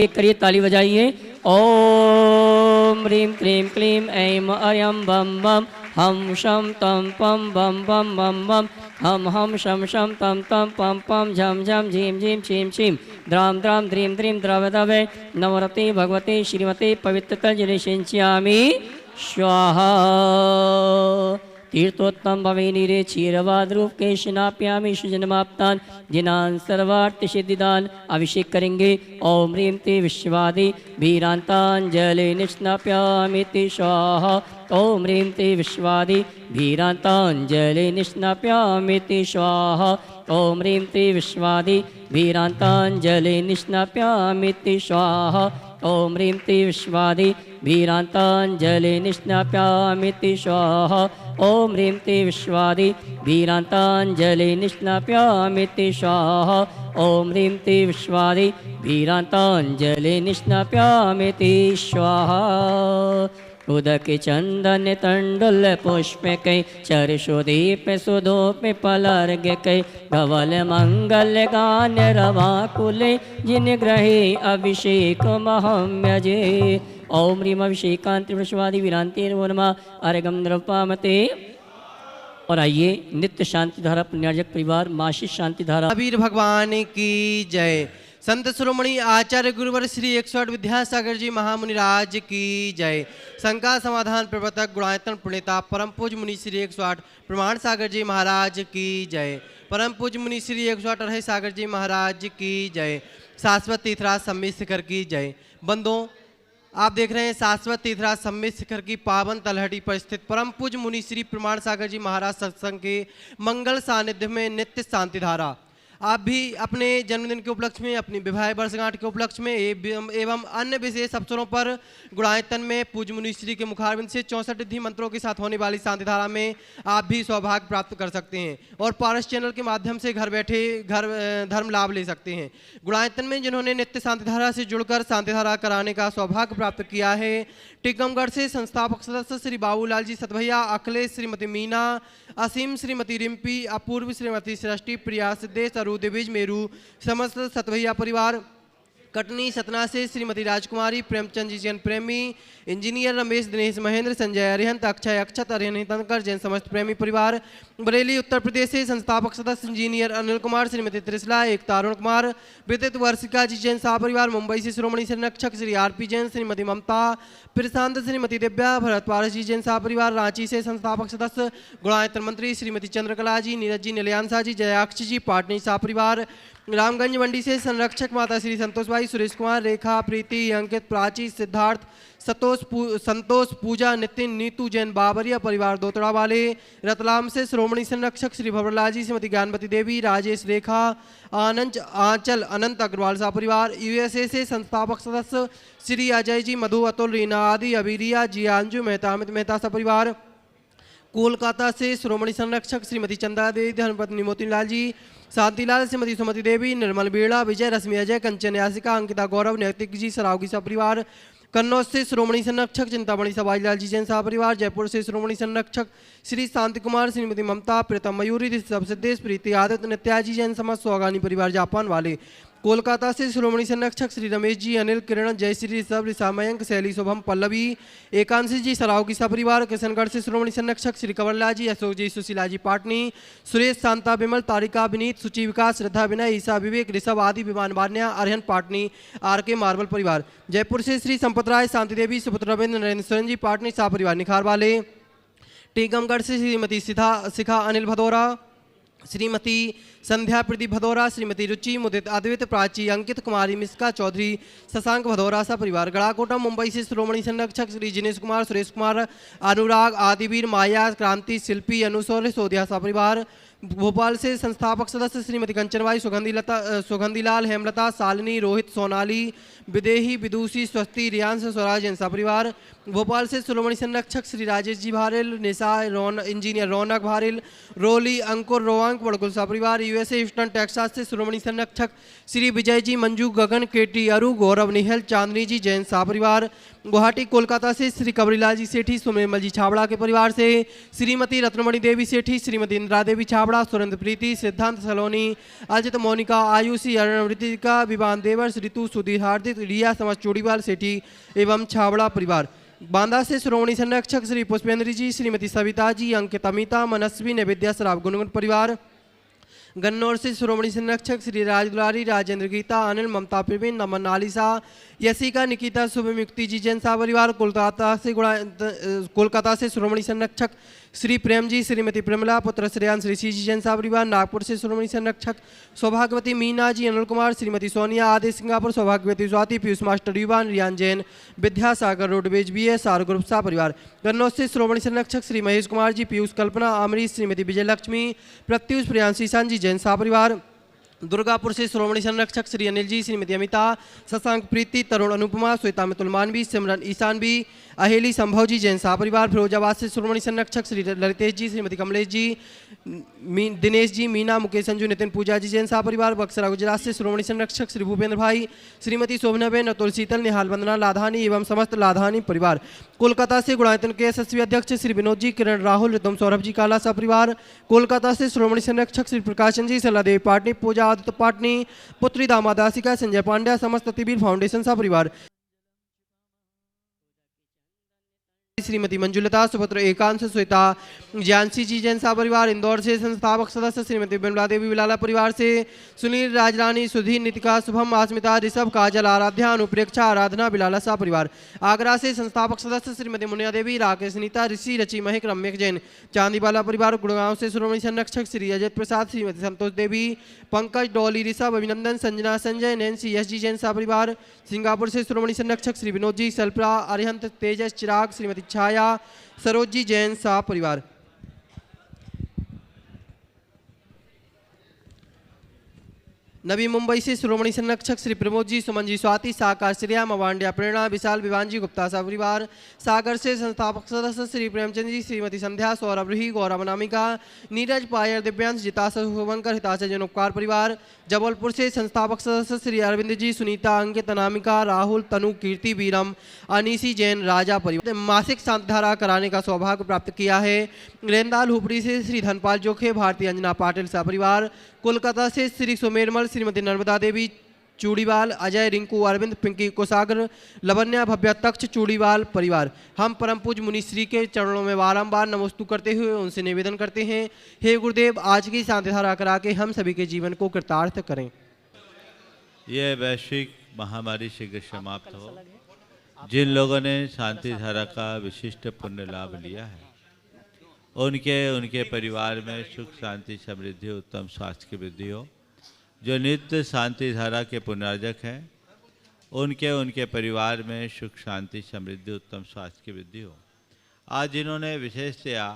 करिए, ताली बजाइए। ओम ह्रीं क्लीं क्लीं ऐं अर्यं बम बम हम शम तम पम बम बम बम बम हम शम शम तम तम पम पम झम झम झीम झीम छीम छीम द्राम द्राम ध्रीं ध्रीं द्रव दवे नवरते भगवते श्रीमते पवित्रतल सिंच्यामि स्वाहा। तीर्थोत्तम भवे नीरे क्षीरवाद्रूप के स्नाप्यामि सुजन्माप्तान जिनान सर्वार्थ सिद्धिदान अभिषेक करेंगे। ओम ह्रीं ते विश्वादि वीरांतांजलि निष्णाप्यामि ते स्वाहा। ओम ह्रीं ते विश्वादि वीरांतांजलि निष्णाप्यामि ते स्वाहा। ओम ह्रीं ते विश्वादि वीरांतांजलि निष्णाप्यामि ते स्वाहा। ओम ह्रीं ते विश्वादि वीरांतांजलि निष्णाप्यामि ते स्वाहा। ओम ह्रीं ते विश्वादि वीरांतांजलि निष्णाप्यामि ते स्वाहा। ओम ह्रीं ते विश्वादि वीरांतांजलि निष्णाप्यामि ते स्वाहा। उदक चंदन तंडुल पुष्प कै चरशुदीप सुधूप पलर्ग कै धवल मंगल गान रवा कुले जिन ग्रहे अभिषेक महम्यजे। ओम ह्रीं अभिषेकांत विश्वादि वीरांते नमः अर्घं द्रव्यमते। और आइए नित्य शांति धारा पुण्यार्जक परिवार मासिक शांति धारा वीर भगवान की जय। संत शिरोमणि आचार्य गुरुवर श्री 108 विद्यासागर जी महामुनिराज की जय। शंका समाधान प्रवर्तक गुणायतन प्रणेता परम पूज्य मुनि श्री 108 प्रमाण सागर जी महाराज की जय। परम पूज्य मुनि श्री 108 अरहै सागर जी महाराज की जय। शाश्वत तीर्थराज सम्मित शिखर की जय। बंदों, आप देख रहे हैं शाश्वत तीर्थराज सम्मित शिखर की पावन तलहटी पर स्थित परम पूज्य मुनि श्री प्रमाण सागर जी महाराज सत्संग के मंगल सानिध्य में नित्य शांति धारा। आप भी अपने जन्मदिन के उपलक्ष्य में, अपनी विवाह वर्षगांठ के उपलक्ष्य में एवं अन्य विशेष अवसरों पर गुणायतन में पूज्य मुनि श्री के मुखारविंद से 64 रिद्धि मंत्रों के साथ होने वाली शांति धारा में आप भी सौभाग्य प्राप्त कर सकते हैं और पारस चैनल के माध्यम से घर बैठे धर्म लाभ ले सकते हैं। गुणायतन में जिन्होंने नित्य शांति धारा से जुड़कर शांति धारा कराने का सौभाग्य प्राप्त किया है, टीकमगढ़ से संस्थापक सदस्य श्री बाबूलाल जी सतभैया, अखिलेश श्रीमती मीना, असीम श्रीमती रिम्पी, अपूर्व श्रीमती सृष्टि, प्रिया सिद्धेश, दिविज मेरू, समस्त सतभैया परिवार, कटनी सतना से श्रीमती राजकुमारी, प्रेमचंद जी जैन प्रेमी, इंजीनियर रमेश, दिनेश, महेंद्र, संजय अरिहंत, अक्षय अक्षत, अरिहन तनकर जैन समस्त प्रेमी परिवार, बरेली उत्तर प्रदेश से संस्थापक सदस्य इंजीनियर अनिल कुमार, श्रीमती त्रिशला, एकता अरुण कुमार, विदित वर्षिका जी जैन शाह परिवार, मुंबई से शिरोमणि संरक्षक श्री आरपी जैन, श्रीमती ममता, प्रशांत, श्रीमती दिव्या, भरत पारस जी जैन शाह परिवार, रांची से संस्थापक सदस्य गुणायतन मंत्री श्रीमती चंद्रकला जी, नीरज जी, निलयांशा जी, जयाक्ष जी, पाटनी शाह परिवार, रामगंज मंडी से संरक्षक माता श्री संतोष भाई, सुरेश कुमार, रेखा, प्रीति, अंकित, प्राची, सिद्धार्थ, संतोष, पूजा, नितिन, नीतू जैन बाबरिया परिवार दोतड़ा वाले, रतलाम से श्रोमणी संरक्षक श्री भवरलाल जी, श्रीमती ज्ञानवती देवी, राजेश, रेखा, आनंद, आंचल, अनंत अग्रवाल सा परिवार, यूएसए से संस्थापक सदस्य श्री अजय जी, मधु, अतुल, रीना आदि, अबीरिया, जियांजू मेहता, अमित मेहता सा परिवार, कोलकाता से श्रोमणी संरक्षक श्रीमती चंदा देवी, धर्मपत्नी मोतीलाल जी, शांतिलाल, श्रीमती सुमति देवी, निर्मल बीड़ा, विजय, रश्मि, अजय, कंचन, यासिका, अंकिता, गौरव, नैतिक जी, सरावगी सा परिवार, कन्नौज से श्रोमणी संरक्षक चिंतामणि सबाईलाल जी जैन साह परिवार, जयपुर से श्रोमणी संरक्षक श्री शांति कुमार, श्रीमती ममता, प्रीतम मयूरी, सिद्धेश, प्रीति, आदित्य, नित्या जी जैन समाज सौगानी परिवार जापान वाले, कोलकाता से श्रोमणी संरक्षक श्री रमेश जी, अनिल, किरण, जयश्री, ऋषभ, ऋषा, मयंक, शैली, शुभम, पल्लवी, एकांशी जी, सराव की सपरिवार, किशनगढ़ से श्रोमणी संरक्षक श्री कंवरलाल जी, अशोक जी, सुशीला जी, पाटनी, सुरेश, शांता, विमल, तारिका, विनीत, सुचि, विकास, श्रद्धा, विनय, ईसा, विवेक, ऋषभ आदि, विमान बान्या, अरहन, पाटनी, आर के मार्बल परिवार, जयपुर से श्री संपत राय, शांति देवी, सुपुत्र रविंद्र, नरेंद्र सोरेन जी, पाटनी शाह परिवार निखार वाले, टीकमगढ़ से श्रीमती शिखा अनिल भदौरा, श्रीमती संध्या प्रदीप भदौरा, श्रीमती रुचि, मुदित, अद्वित, प्राची, अंकित, कुमारी, मिस्का चौधरी, शशांक भदौरा सा परिवार, गड़ाकोटा मुंबई से श्रोमणी संरक्षक श्री जिनेश कुमार, सुरेश कुमार, अनुराग, आदिवीर, माया, क्रांति, शिल्पी, अनुसौर्य, सोधिया सा परिवार, भोपाल से संस्थापक सदस्य श्रीमती कंचनबाई, सुगंधीलाल, हेमलता, शालिनी, रोहित, सोनाली, विदेही, विदुषी, स्वस्ति, रियांश, स्वराज जैन सा परिवार, भोपाल से श्रोमणी संरक्षक श्री राजेश जी भारिल, निशा, इंजीनियर रौनक भारिल, रोली, अंकुर, रोवांक, बड़कुल सा परिवार, यूएसए ह्यूस्टन टेक्सास से शिरोमणि संरक्षक श्री विजय जी, मंजू, गगन, केटी, अरु, गौरव, निहल, चांदनी जी जैन परिवार। गुवाहाटी कोलकाता से श्री कबरीलाल जी सेठी, सुमेमल जी छाबड़ा के परिवार से श्रीमती रत्नमणि देवी सेठी, श्रीमती इंदिरा देवी छाबड़ा, सुरेंद्र प्रीति, सिद्धांत सलोनी, अजित, मोनिका, आयुषी, अरुण, ऋतिका, विवान, देवर्ष, ऋतु, सुधीर, हार्दिक, रिया समझ चूड़ीवाल सेठी एवं छाबड़ा परिवार। बांदा से शिरोमणि संरक्षक श्री पुष्पेंद्र जी, श्रीमती सविता जी, अंकित, अमिता, मनस्वी, नैवेद्या, सराब, गुनगुन परिवार। गन्नौर से शिरोमणि संरक्षक श्री राज दुलारी, राजेंद्र, गीता, अनिल, ममता, प्रवीण, नमन, नालिसा, यशिका, निकिता, शुभम, युक्ति जी जैन परिवार। कोलकाता से शिरोमणि संरक्षक श्री प्रेम जी, श्रीमती प्रेमला, पुत्र श्रेयान, श्री सी जी जैन परिवार। नागपुर से शिरोमणि संरक्षक सौभाग्यवती मीना जी, अनिल कुमार, श्रीमती सोनिया, आदि, सिंगापुर सौभाग्यवती Swati, Piyush master Yuvan, Riyan Jain, Vidyasagar, roadways BS, R group सा परिवार। कन्नौज से श्रोमणी संरक्षक श्री महेश कुमार जी, पीयूष, कल्पना, अमरीश, श्रीमती विजय लक्ष्मी, प्रत्युष, प्रियांशी, सांजी जैन परिवार। दुर्गापुर से श्रोमणी संरक्षक श्री अनिल जी, श्रीमती अमिता, शशांक, प्रीति, तरुण, अनुपमा, श्वेता, मितुल, मानवी, सिमरन, ईशान भी, अहेली, संभव जी जैन परिवार। फिरोजाबाद से श्रोमणी संरक्षक श्री ललितेश जी, श्रीमती कमलेश जी, दिनेश जी, मीना, मुकेश, संजू, नितिन, पूजा जी जैन परिवार। बक्सरा गुजरात से श्रोमणी संरक्षक श्री भूपेंद्र भाई, श्रीमती शोभनाबेन, अतुल, शीतल, निहाल, वंदना, लाधानी एवं समस्त लाधानी परिवार। कोलकाता से गुणायतन के यशस्वी अध्यक्ष श्री विनोद जी, किरण, राहुल, रितम, सौरभ जी काला परिवार। कोलकाता से श्रोमणी संरक्षक श्री प्रकाशन जी, सलादेवी पाटनी, पूजा, आदित्य पाटनी, पुत्री, दामादासिका, संजय पांड्या, समस्त अतिवीर फाउंडेशन परिवार। श्रीमती मंजुलता, सुपुत्र एकांश, श्वेता, ज्ञानसी जी जैन परिवार। इंदौर से संस्थापक सदस्य श्रीमती बिमला देवी विलाला परिवार से सुनील, राजरानी, सुधीर, नितिका, शुभम, आस्मिता, ऋषभ, काजल, आराध्या, अनुप्रेक्षा, आराधना बिलाला परिवार। आगरा से संस्थापक सदस्य श्रीमती मुनिया देवी, राकेश, नीता, ऋषि, रचि, महक, रम्यक जैन, चांदीवाला परिवार। गुड़गांव से श्रोमणी संरक्षक श्री अजय प्रसाद, श्रीमती संतोष देवी, पंकज, डॉली, ऋषभ, अभिनंदन, संजना, संजय, नैन्सी, यश जी जैन परिवार। सिंगापुर से श्रोमणी संरक्षक श्री विनोद जी, सल्परा, अरिहंत, तेजस, चिराग, श्रीमती छाया, सरोज जी जैन परिवार। नवी मुंबई से श्रोमणी संरक्षक श्री प्रमोद जी, सुमन जी, स्वाति, साकार, श्रेया, मवांडिया, प्रेरणा, विशाल, विवान जी गुप्ता परिवार। सागर से संस्थापक सदस्य श्री प्रेमचंद जी, श्रीमती संध्या, सौरभ, रूही, गौरव, अनामिका, नीरज, पायर, दिव्यांश, जितास, शुभंकर, हिताश जैन उपकार परिवार। जबलपुर से संस्थापक सदस्य श्री अरविंद जी, सुनीता, अंकित, अनामिका, राहुल, तनु, कीर्ति, वीरम, अनीसी जैन राजा परिवार। मासिक शांतिधारा कराने का सौभाग्य प्राप्त किया है। रेंदाल हुपड़ी से श्री धनपाल जोखे, भारती अंजना पाटिल परिवार। कोलकाता से श्री सुमेरमल, श्रीमती नर्मदा देवी चूड़ीवाल, अजय, रिंकू, अरविंद, पिंकी, कोसागर, लवन्या, भव्या, तक्ष चूड़ीवाल परिवार। हम परम पूज्य मुनि श्री के चरणों में बारंबार नमस्तु करते हुए उनसे निवेदन करते हैं, हे गुरुदेव, आज की शांतिधारा करा के हम सभी के जीवन को कृतार्थ करें। यह वैश्विक महामारी शीघ्र समाप्त हो। जिन लोगों ने शांतिधारा का विशिष्ट पुण्य लाभ लिया है, उनके परिवार में सुख, शांति, समृद्धि, उत्तम स्वास्थ्य की वृद्धि हो। जो नित्य शांति धारा के पुनर्जक हैं, उनके परिवार में सुख, शांति, समृद्धि, उत्तम स्वास्थ्य की वृद्धि हो। आज जिन्होंने विशेषतया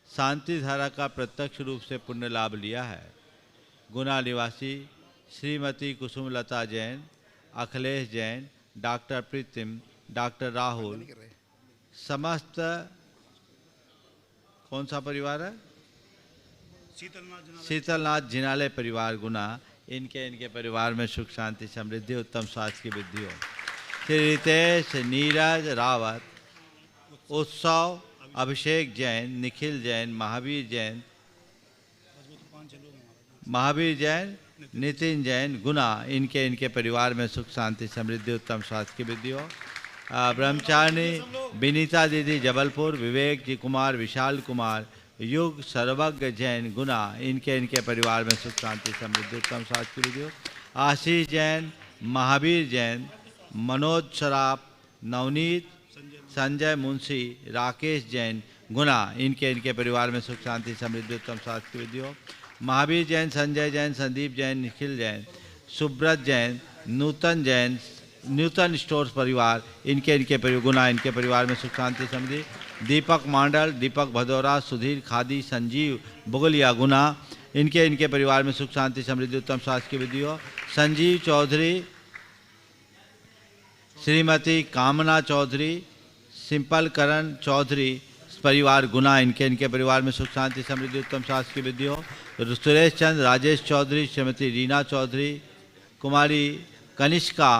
शांति धारा का प्रत्यक्ष रूप से पुण्य लाभ लिया है, गुना निवासी श्रीमती कुसुमलता जैन, अखिलेश जैन, डॉक्टर प्रीतिम, डॉक्टर राहुल, समस्त कौन सा परिवार है? शीतलनाथ जिनाले परिवार गुना, इनके परिवार में सुख, शांति, समृद्धि, उत्तम स्वास्थ्य की वृद्धि हो। श्री रितेश, नीरज रावत, उत्सव, अभिषेक जैन, निखिल जैन, महावीर जैन, नितिन जैन गुना, इनके परिवार में सुख, शांति, समृद्धि, उत्तम स्वास्थ्य की वृद्धि हो। ब्रह्मचारिणी विनीता दीदी जबलपुर, विवेक जी कुमार, विशाल कुमार, युग, सर्वज्ञ जैन गुना, इनके परिवार में सुख, शांति, समृद्धि, उत्तम स्वास्थ्य की वृद्धि हो। आशीष जैन, महावीर जैन, मनोज सराफ, नवनीत, संजय मुंशी, राकेश जैन गुना, इनके परिवार में सुख, शांति, समृद्धि, उत्तम स्वास्थ्य की वृद्धि हो। महावीर जैन, संजय जैन, संदीप जैन, निखिल जैन, सुब्रत जैन, नूतन जैन, न्यूटन स्टोर्स परिवार, इनके गुना, इनके परिवार में सुख, शांति, समृद्धि। दीपक मांडल, दीपक भदौरा, सुधीर खादी, संजीव बुगलिया गुना, इनके परिवार में सुख, शांति, समृद्धि, उत्तम स्वास्थ्य की वृद्धि हो। संजीव चौधरी, श्रीमती कामना चौधरी, सिंपल करण चौधरी, परिवार गुना, इनके इनके परिवार में सुख शांति समृद्धि उत्तम स्वास्थ्य की वृद्धि हो। तो सुरेश चंद्र, राजेश चौधरी, श्रीमती रीना चौधरी, कुमारी कनिष्का,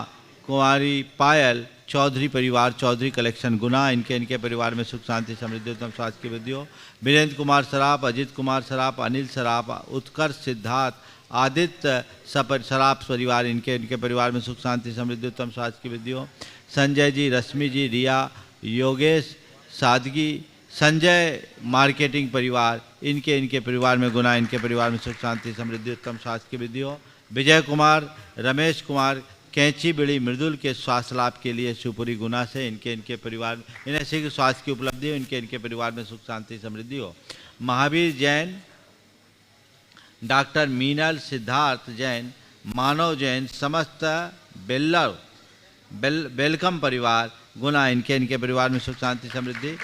कुमारी पायल चौधरी परिवार चौधरी कलेक्शन गुना, इनके इनके परिवार में सुख शांति समृद्धि उत्तम स्वास्थ्य की वृद्धि हो। वीरेंद्र कुमार सराफ, अजित कुमार सराफ, अनिल सराफ, उत्कर्ष सिद्धार्थ, आदित्य सराफ परिवार, इनके इनके परिवार में सुख शांति समृद्धि उत्तम स्वास्थ्य की वृद्धि हो। संजय जी, रश्मि जी, रिया, योगेश, सादगी, संजय मार्केटिंग परिवार, इनके इनके परिवार में गुना, इनके परिवार में सुख शांति समृद्धि उत्तम स्वास्थ्य की वृद्धि हो। विजय कुमार, रमेश कुमार, कैंची बिड़ी मृदुल के स्वास्थ्य लाभ के लिए शिवपुरी गुना से, इनके इनके परिवार, इन्हें शीघ्र स्वास्थ्य की उपलब्धि हो, इनके इनके परिवार में सुख शांति समृद्धि हो। महावीर जैन, डॉक्टर मीनल, सिद्धार्थ जैन, मानव जैन, समस्त बेलकम परिवार गुना, इनके इनके परिवार में सुख शांति समृद्धि।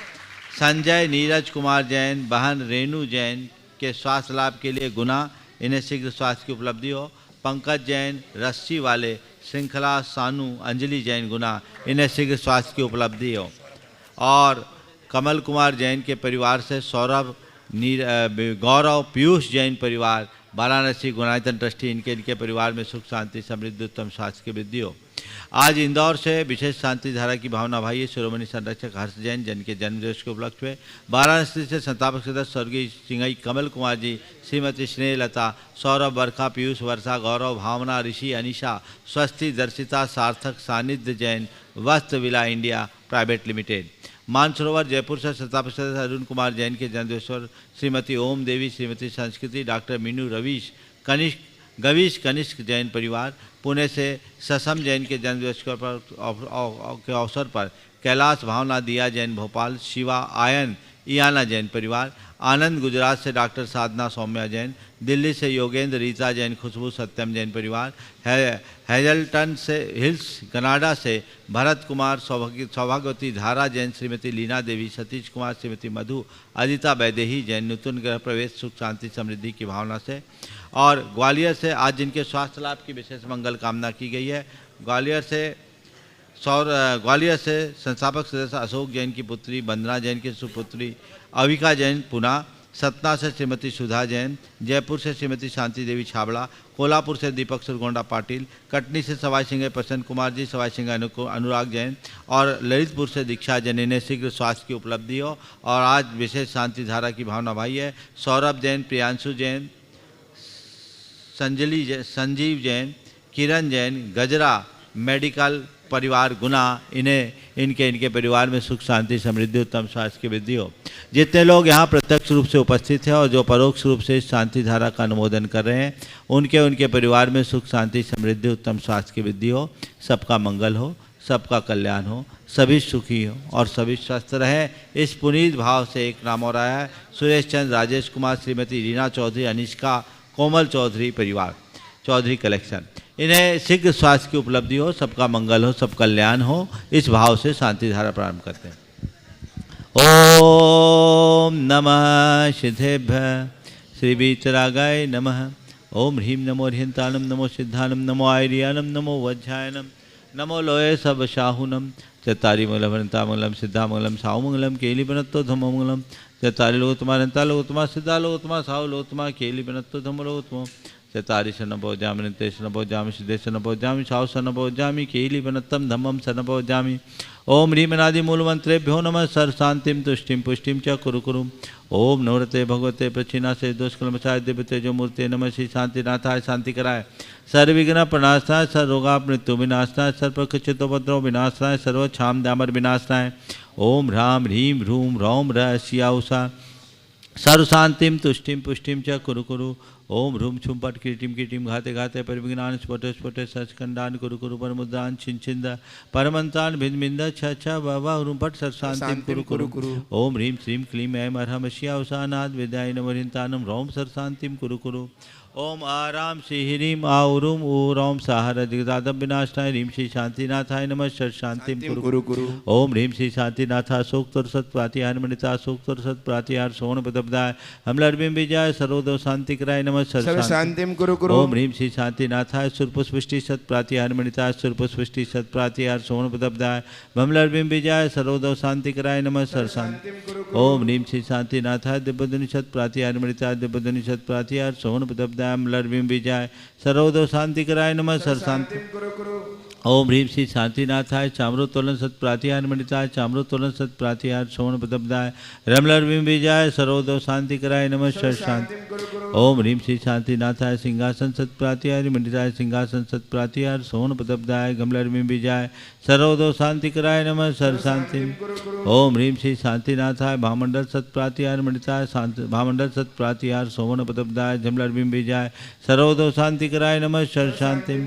संजय नीरज कुमार जैन, बहन रेणु जैन के स्वास्थ्य लाभ के लिए गुना, इन्हें शीघ्र स्वास्थ्य की उपलब्धि हो। पंकज जैन, रस्सी वाले, श्रृंखला सानू, अंजलि जैन गुना, इन्हें शीघ्र स्वास्थ्य की उपलब्धि हो। और कमल कुमार जैन के परिवार से सौरभ, गौरव, पीयूष जैन परिवार वाराणसी गुणायतन ट्रस्टी, इनके इनके परिवार में सुख शांति समृद्धि उत्तम स्वास्थ्य की वृद्धि हो। आज इंदौर से विशेष शांति धारा की भावना भाई शिरोमणि संरक्षक हर्ष जैन, जिनके जन्मदिवस के उपलक्ष्य में वाराणसी से संस्थापक सदस्य स्वर्गीय सिंगई कमल कुमार जी, श्रीमती स्नेहलता, सौरभ, वर्षा, पीयूष, वर्षा, गौरव, भावना, ऋषि, अनिशा, स्वस्ति, दर्शिता, सार्थक, सानिध्य जैन, वस्त्र villa India private limited. Mansarovar Jaipur से संस्थापक सदस्य अरुण कुमार जैन के जन्मदिवस पर श्रीमती ओम देवी, श्रीमती संस्कृति, डॉक्टर मीनू रवीश, गवीश कनिष्क जैन परिवार, पुणे से ससम जैन के जन्मदिवस के अवसर पर कैलाश, भावना, दिया जैन भोपाल, शिवा, आयन, इयाना जैन परिवार, आनंद गुजरात से डॉक्टर साधना सौम्या जैन, दिल्ली से योगेंद्र, रीता जैन, खुशबू, सत्यम जैन परिवार, हैजलटन से हिल्स कनाडा से भरत कुमार, सौभाग्यवती, धारा जैन, श्रीमती लीना देवी, सतीश कुमार, श्रीमती मधु, अदिता वैदेही जैन, नूतन ग्रह प्रवेश सुख शांति समृद्धि की भावना से। और ग्वालियर से आज जिनके स्वास्थ्य लाभ की विशेष मंगल कामना की गई है, ग्वालियर से संस्थापक सदस्य अशोक जैन की पुत्री, वंदना जैन की सुपुत्री अविका जैन पुना, सतना से श्रीमती सुधा जैन, जयपुर से श्रीमती शांति देवी छाबड़ा, कोल्हापुर से दीपक सुरगोंडा पाटिल, कटनी से सवाई सिंह प्रसन्न कुमार जी, सवाई सिंह अनुराग जैन और ललितपुर से दीक्षा जैन, इन्हें शीघ्र स्वास्थ्य की उपलब्धि हो। और आज विशेष शांति धारा की भावना भाई है सौरभ जैन, प्रियांशु जैन, संजीव जैन, किरण जैन, गजरा मेडिकल परिवार गुना, इन्हें इनके परिवार में सुख शांति समृद्धि उत्तम स्वास्थ्य की वृद्धि हो। जितने लोग यहाँ प्रत्यक्ष रूप से उपस्थित हैं और जो परोक्ष रूप से इस शांति धारा का अनुमोदन कर रहे हैं, उनके परिवार में सुख शांति समृद्धि उत्तम स्वास्थ्य की वृद्धि हो। सबका मंगल हो, सबका कल्याण हो, सभी सुखी हो और सभी स्वस्थ रहें। इस पुनीत भाव से एक नाम और आया है सुरेश चंद्र, राजेश कुमार, श्रीमती रीना चौधरी, अनिष्का, कोमल चौधरी परिवार चौधरी कलेक्शन, इन्हें शीघ्र स्वास्थ्य की उपलब्धि हो, सबका मंगल हो, सब कल्याण हो। इस भाव से शांति धारा प्रारंभ करते हैं। ओम नमः सिद्धेभ्य श्री वीतरागाय नमः। ओम ह्रीं नमो ह्रियंतानम, नमो सिद्धानम, नमो आयरियानम, नमो वज्रायनम, नमो लोये सब शाहुनम, चतारी मंगलम सिद्धामंगलम साहुमंगलम केली बनत्तो धममंगलम, चतारी लोकतमा रंता लोकतमा सिद्धा लोकतमा साहु लोकतमा केली बनत्तो धम लोकतमो, चतारी शनभोजामि नित्य शनभोजामि सिद्धे शनभोजामि साहु शनभोजामि केली बनत्तम धम्मम शनभोजामि। ओम ह्रीमनादि मूलमंत्रेभ्यो नमः। सर शांतिम तुष्टिम पुष्टिम च कुरु कुरु। ओम नवरते भगवते प्रचिना से दोषकलमचाय दिव्य तेजो मूर्ते नमः। श्री शांतिनाथाय शांति कराय, सर्वविघ्न प्रणाशनाय, सर्वरोगा मृत्यु विनाशनाय, सर्वचितोपद्रव विनाशनाय, सर्वक्षाम दामर विनाशनाय। ओम ह्रां ह्रीं ह्रूं रौं रः शिया उषा सर्व शांतिम तुष्टिम पुष्टिम च कुरु कुरु। ओम ह्रूम छुम पट कीटिम कीटिम घाते घाते परिविघ्नान स्फोटे स्फोटे सचखंडान कुरु कुरु परमुद्रान छिंछिंद परमंतान भिंद भिंद छ छ बाबा ह्रूम पट सर शांतिम कुरु कुरु। ओम ह्रीं श्रीं क्लीं ऐं अर्हं शिया उषानाद विद्याय नमोरिंतानम रौम सर शांतिम कुरु कुरु। ओम आराम श्री ह्रीं आउरूम ऊरौम साहर दिग्दादम विनाशनाय ह्रीं श्री शांतिनाथाय नमः। सर शांतिम कुरु कुरु। ओम ह्रीं श्री शांतिनाथा शोक तुर सत प्रातिहार मणिता शोक तुर सत प्रातिहार सोन पदब्दाय हमलर्बिम विजय सर्वोदव शांति कराय नमः। नमः सर्व शांतिम कुरु कुरु। ओम ह्रीं श्री शांतिनाथाय सुरपुष्टि सत प्रातिहार मणिताय सुरपुष्टि सत प्रातिहार सोन पदब्दाय बमलर बिंब विजय सर्वोदव शांति कराय नमः सर शांति। ओम ह्रीं श्री शांतिनाथाय दिव्यधुनि सत प्रातिहार मणिताय दिव्यधुनि सत प्रातिहार सोन पदब्दाय बमलर बिंब विजय सर्वोदव शांति कराय नमः सर शांति। ओम ह्रीं श्री शांतिनाथाय चामरोत्तोलन सत प्रातिहार मणिताय चामरोत्तोलन सत प्रातिहार सोन पदब्दाय रमलर बिंब विजय सर्वोदव शांति कराय नमः सर शांति। ओम ह्रीं श्री शांतिनाथाय सिंहासन सत प्रातिहार मणिताय सिंहासन सत प्रातिहार सोन पदब्दाय गमलर बिंब विजय सर्वोदव शांति कराय नमः सर शांति। ओम ह्रीं श्री शांतिनाथाय भामंडल सत प्रातिहार मणिताय भामंडल सत प्रातिहार सोन पदब्दाय जमलर बिंब विजय सर्वोदव शांति कराय नमः सर शांति।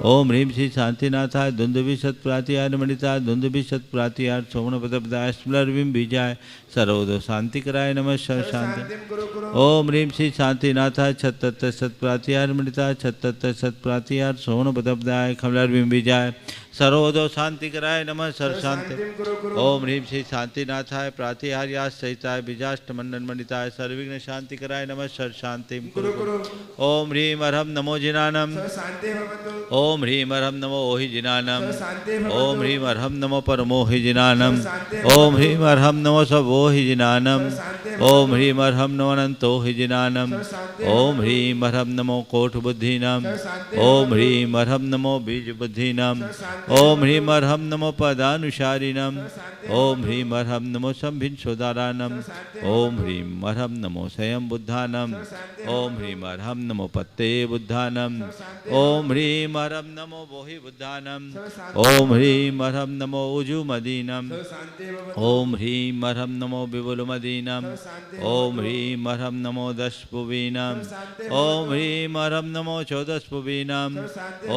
ओम ह्रीं श्री शांतिनाथाय धुंधुभि सत प्रातिहार मणिताय धुंधुभि सत प्रातिहार सोन पदब्दाय स्मलर बिंब विजय सर्वोदव शांति कराय नमः सर शांति। ओम ह्रीं श्री शांतिनाथाय छत्तर सत प्रातिहार मणिताय छत्तर सत प्रातिहार सोन पदब्दाय खमलर बिंब विजय सर्वोदव शांति कराय नमः सर शांति। ओम ह्रीं श्री शांतिनाथाय प्रातिहार्यास सहिताय बीजाष्ट मंडन मणिताय सर्विघ्न शांति कराय नमः सर शांति। ओम ह्रीं अर्हं नमो जिनानम ओम ह्रीं अर्हं नमो ओहि जिनानम ओम ह्रीं अर्हं नमो परमोहि जिनानम ओम ह्रीं अर्हं नमो सबोहि जिनानम ओम ह्रीं अर्हं नमो अनंतो हि जिनानम ओम ह्रीं अर्हं नमो कोट बुद्धिनाम ओम ह्रीं अर्हं नमो बीज बुद्धिनाम ओम ह्रीं अर्हं नमो पदानुसारिणम ओम ह्रीं अर्हं नमो संभिन्सोदारानम ओम ह्रीं अर्हं नमो स्वयं बुद्धानम ओम ह्रीं अर्हं नमो पत्ते बुद्धानम ओम ह्रीं अर्हं नमो बोहि बुद्धानम ओम ह्रीं अर्हं नमो उजुमदीनम ओम ह्रीं अर्हं नमो विपुलमदीनम ओम ह्रीं अर्हं नमो दशपुवीनम ओम ह्रीं अर्हं नमो चौदशपुवीनम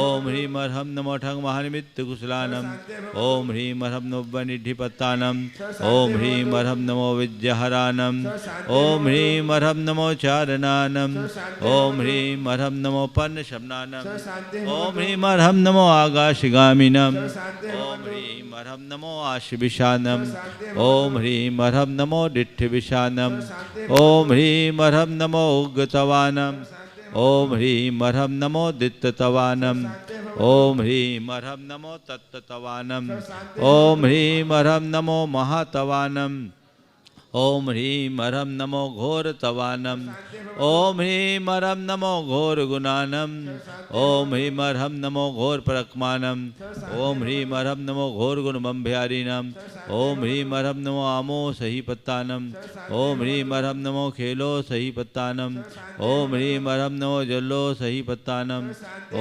ओम ह्रीं अर्हं नमो ठंग महानिमित्त कुशलानम ओम ह्रीं अर्हं नमो वनिधिपत्तानम ओम ह्रीं अर्हं नमो विद्याहरानम ओम ह्रीं अर्हं नमो चारणानम ओम ह्रीं अर्हं नमो पन्नशमनानम ओम ह्रीं अर्हं नमो आकाशगामिनम ओम ह्रीं अर्हं नमो आशिविशानम ओम ह्रीं अर्हं नमो डिठ्ठिविशानम ओम ह्रीं अर्हं नमो उग्गतवानम ओम ह्रीं अर्हं नमो दित्ततवानम ओम ह्रीं अर्हं नमो तत्ततवानम ओम ह्रीं अर्हं नमो महातवानम ओम ह्रीं अर्हं नमो घोरतवानम ओम ह्रीं अर्हं नमो घोर गुणानम ओम ह्रीं अर्हं नमो घोर परक्मानम ओम ह्रीं अर्हं नमो घोर गुणमंभ्यारीनम ओम ह्रीं अर्हं नमो आमो सही पत्तानम ओम ह्रीं अर्हं नमो खेलो सही पत्तानम ओम ह्रीं अर्हं नमो जल्लो सही पत्तानम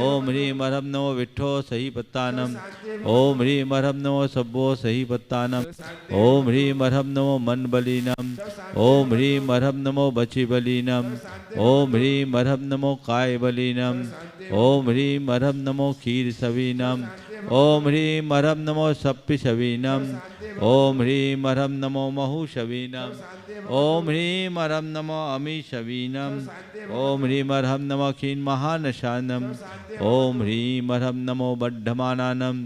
ओम ह्रीं अर्हं नमो विट्ठो सही पत्तानम ओम ह्रीं अर्हं नमो सब्बो सही पत्तानम ओम ह्रीं अर्हं नमो मन बली ओम ह्रीं अर्हं नमो बचि बलीनम ओम ह्रीं अर्हं नमो काय बलीनम ओम ह्रीं अर्हं नमो खीर सवीनम ओम ह्रीं अर्हं नमो सप्पि सवीनम ओम ह्रीं अर्हं नमो महु शवीनम ओम ह्रीं अर्हं नमो अमी शवीनम ओम ह्रीं अर्हं नमो खीन महानशानम ओम ह्रीं अर्हं नमो बड्ढमानानम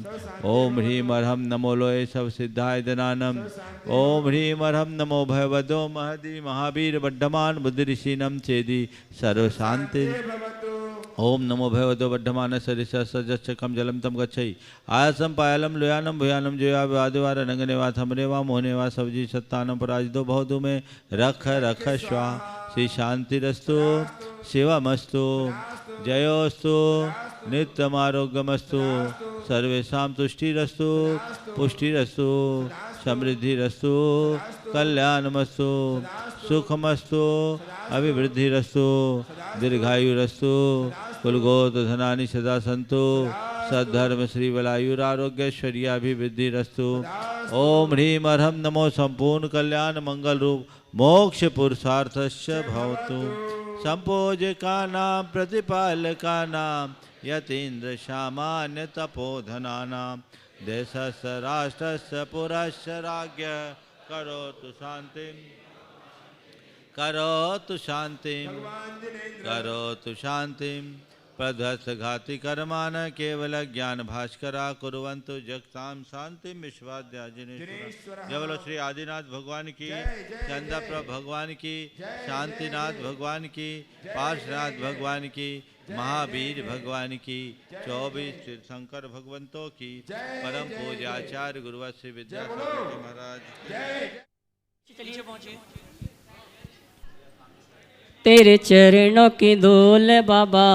ओम ह्रीं अर्हं नमो लोय सब सिद्धाय दनानम ओम ह्रीं अर्हं नमो भयवदो महदी महावीर बड्ढमान बुद्धि ऋषिनम चेदी सर्व शांति। ओम नमो भगवतो वर्धमान सरिसज्जकम जलम तम गच्छई आयासम पायलम लोयानम भुयानम जया वादिवार रंगने वा थमने वा मोहने वा सब्जी सत्तानम पराजितो बहुधु में रख रख श्वा श्री शांतिरस्तु शिवमस्तु जयोस्तु नित्यमारोग्यमस्तु सर्वेषां तुष्टिरस्तु पुष्टिरस्तु समृद्धिरस्तु कल्याणमस्तु सुखमस्तु अभिवृद्धिरस्तु दीर्घायुरस्तु कुलगोत्र धनानि सदा सन्तु सद्धर्म श्री बलायुरारोग्यैश्वर्याभिवृद्धिरस्तु। ओम ह्रीं अर्हं नमो संपूर्ण कल्याण मंगल रूप मोक्ष पुरुषार्थस्य भवतु। संपूजकानां प्रतिपालकानां यतीन्द्र सामान्य तपोधनानां देशस्य राष्ट्रस्य पुरस्य राज्ञ करोतु शांतिं करोतु शांतिं करोतु शांतिं प्रध्वस्त घाति कर्मान केवल ज्ञान भास्करा कुर्वन्तु जगतां शांति विश्वाद्याजिनेश्वर। जय बोलो श्री आदिनाथ भगवान की, चंद्रप्रभ भगवान की, शांतिनाथ भगवान की, पार्श्वनाथ भगवान की, महावीर भगवान की, 24 तीर्थंकर भगवंतों की, परम पूज्याचार्य गुरुवर श्री विद्यासागर जी महाराज। चलिए पहुंचिए। तेरे चरणों की धूल बाबा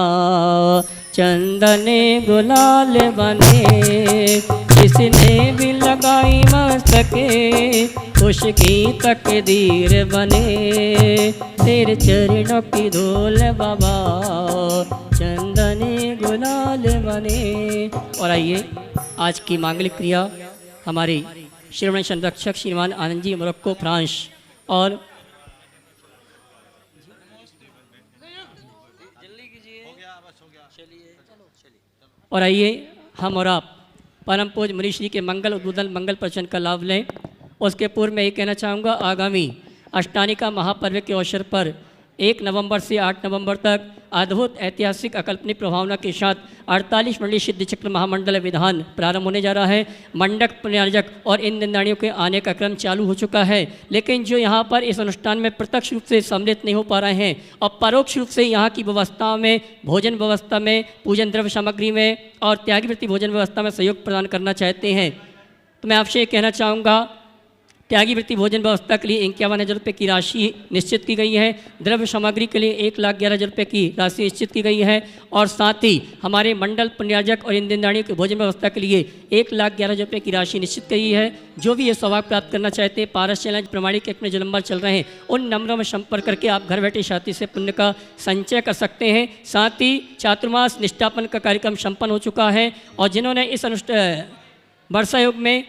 चंदने गुलाल बने, किसने भी लगाई मस्तके उसकी तकदीर बने। तेरे चरणों की धूल बाबा चंदने गुलाल बने। और आइए आज की मांगलिक क्रिया हमारे श्रवण संरक्षक श्रीमान आनंद जी मोरक्को फ्रांस और और आइए हम और आप परम पूज्य मुनि श्री के मंगल उद्बोधन मंगल प्रवचन का लाभ लें। उसके पूर्व मैं ये कहना चाहूँगा, आगामी अष्टानिका महापर्व के अवसर पर 1 नवंबर से 8 नवंबर तक अद्भुत ऐतिहासिक अकल्पनिक प्रभावना के साथ 48 मंडलीय सिद्धि चक्र महामंडल विधान प्रारंभ होने जा रहा है। मंडक प्रयाजक और इन निंदाणियों के आने का क्रम चालू हो चुका है, लेकिन जो यहाँ पर इस अनुष्ठान में प्रत्यक्ष रूप से सम्मिलित नहीं हो पा रहे हैं और परोक्ष रूप से यहाँ की व्यवस्थाओं में, भोजन व्यवस्था में, पूजन द्रव्य सामग्री में और त्यागीवृत्ति भोजन व्यवस्था में सहयोग प्रदान करना चाहते हैं, तो मैं आपसे ये कहना चाहूँगा, त्यागीवृत्ति भोजन व्यवस्था के लिए 51,000 रुपये की राशि निश्चित की गई है। द्रव्य सामग्री के लिए 1,11,000 रुपये की राशि निश्चित की गई है और साथ ही हमारे मंडल पुण्याजक और इन दिनदानियों की भोजन व्यवस्था के लिए 1,11,000 रुपये की राशि निश्चित की है। जो भी ये सौभाग्य प्राप्त करना चाहते हैं, पारस चैलेंज प्रमाणिक एक्ट में जो नंबर चल रहे हैं उन नंबरों में संपर्क करके आप घर बैठे शांति से पुण्य का संचय कर सकते हैं। साथ ही चातुर्मास निष्ठापन का कार्यक्रम संपन्न हो चुका है और जिन्होंने इस वर्षा योग में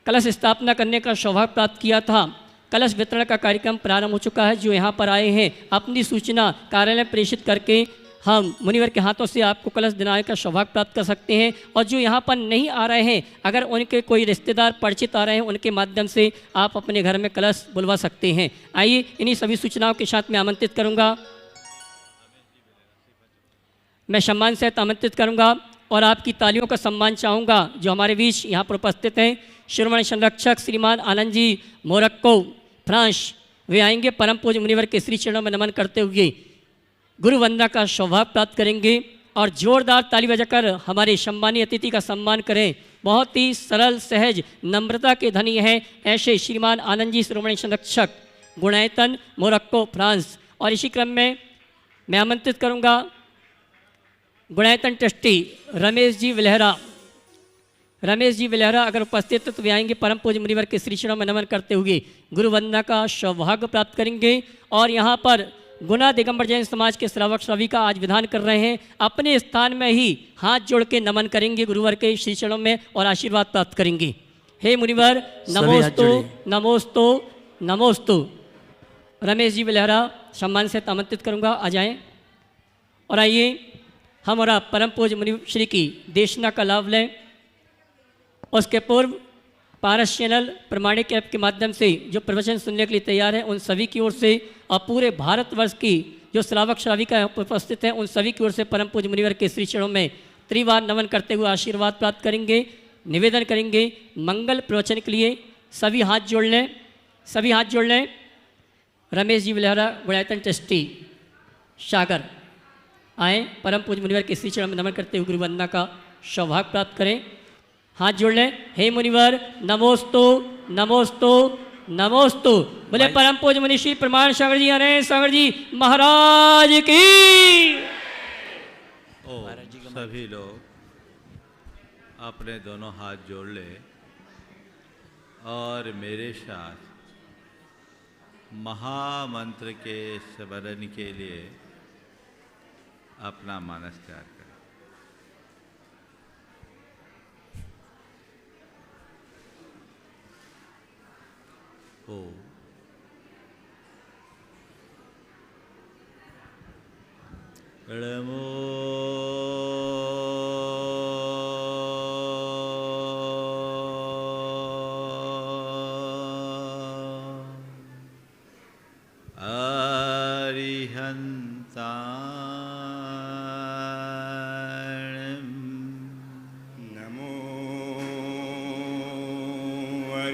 कलश स्थापना करने का सौभाग्य प्राप्त किया था, कलश वितरण का कार्यक्रम प्रारंभ हो चुका है। जो यहाँ पर आए हैं अपनी सूचना कार्यालय प्रेषित करके हम मुनिवर के हाथों से आपको कलश दिलाने का सौभाग्य प्राप्त कर सकते हैं। और जो यहाँ पर नहीं आ रहे हैं, अगर उनके कोई रिश्तेदार परिचित आ रहे हैं, उनके माध्यम से आप अपने घर में कलश बुलवा सकते हैं। आइए इन्हीं सभी सूचनाओं के साथ मैं आमंत्रित करूँगा, मैं सम्मान सहित आमंत्रित करूँगा और आपकी तालियों का सम्मान चाहूँगा जो हमारे बीच यहाँ पर उपस्थित हैं। श्रवण संरक्षक श्रीमान आनंद जी मोरक्को फ्रांस, वे आएंगे परम पूज्य मुनिवर के श्री चरणों में नमन करते हुए गुरु वंदना का सौभाग्य प्राप्त करेंगे और जोरदार ताली बजाकर हमारे सम्मानीय अतिथि का सम्मान करें। बहुत ही सरल सहज नम्रता के धनी हैं ऐसे श्रीमान आनंद जी श्रवण संरक्षक गुणायतन मोरक्को फ्रांस। और इसी क्रम में मैं आमंत्रित करूँगा गुणायतन ट्रस्टी रमेश जी विलहरा अगर उपस्थित तो वे आएंगे परम पूज्य मुनिवर के श्री चरणों में नमन करते हुए गुरु वंदना का सौभाग्य प्राप्त करेंगे। और यहाँ पर गुना दिगंबर जैन समाज के श्रावक श्राविका आज विधान कर रहे हैं, अपने स्थान में ही हाथ जोड़ के नमन करेंगे गुरुवर के श्री चरणों में और आशीर्वाद प्राप्त करेंगे। हे मुनिवर नमोस्तु नमोस्तु नमोस्तु। रमेश जी विलहरा सम्मान से आमंत्रित करूँगा, आ जाएँ और आइए हम और आप परम पूज्य मुनि श्री की देशना का लाभ लें। उसके पूर्व पारस चैनल प्रमाणिक ऐप के माध्यम से जो प्रवचन सुनने के लिए तैयार हैं उन सभी की ओर से और पूरे भारतवर्ष की जो श्रावक श्राविका उपस्थित हैं उन सभी की ओर से परम पूज्य मुनिवर के श्री चरणों में त्रिवार नमन करते हुए आशीर्वाद प्राप्त करेंगे। निवेदन करेंगे मंगल प्रवचन के लिए सभी हाथ जोड़ लें, सभी हाथ जोड़ लें। रमेश जी विलहरा गुणायतन ट्रस्टी सागर आए परम पूज्य मुनिवर के श्री चरण में नमन करते हुए गुरु वंदना का सौभाग्य प्राप्त करें। हाथ जोड़ लें। हे मुनिवर नमोस्तु नमोस्तु नमोस्तु। बोले परम पूज्य मुनि श्री प्रमाण सागर जी अरे सागर जी महाराज की। सभी लोग अपने दोनों हाथ जोड़ ले और मेरे साथ महामंत्र के स्मरण के लिए अपना मानस तैयार करें। नमो अरिहंता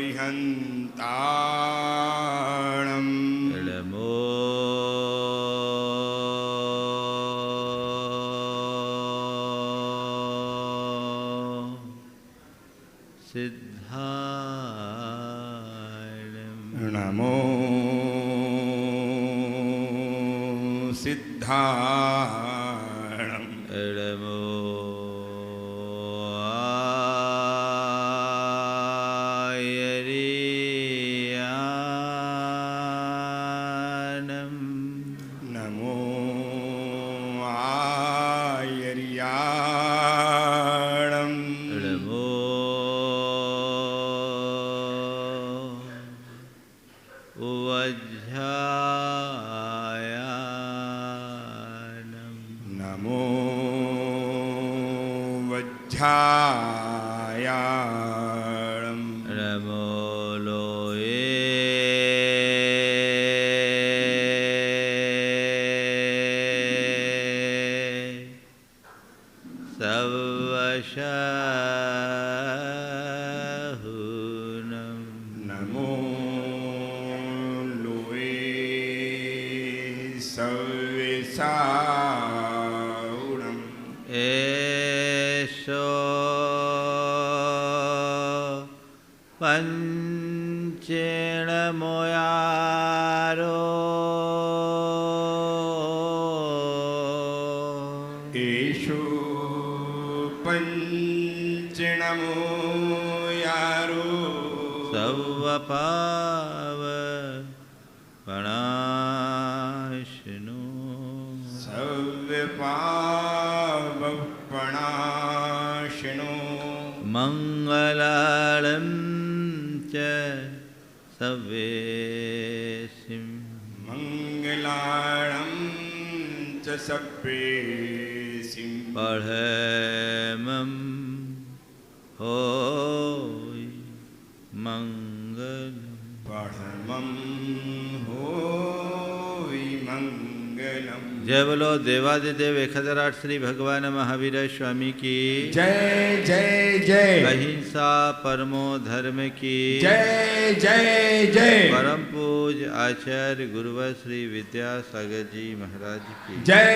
अरिहन्ताणम् नमो सिद्धाणम् नमो सिद्धाणम् नमो आयर्याणम् नमो आयर्याणम् नमो वज्रायाणम् नमो वज्रायाणम् नमो लोये सर्वशहुनम् नमो लोये सर्वेशाहुनम् एषो पञ्चेण मोयारो एषु पञ्चनमो यारो सवपावपणाशिनो सर्वपावपणाशिनो मङ्गलालं च सवेशिं मङ्गलाणं च सप्रेसिं पढमं होय मङ्गलम् परमं होय मङ्गलम् जय बोलो देवादिदेव 1008 श्री भगवान महावीर स्वामी की जय जय जय अहिंसा परमो धर्म की जय जय जय परम पूज आचार्य गुरुवर श्री विद्यासागर जी महाराज की जय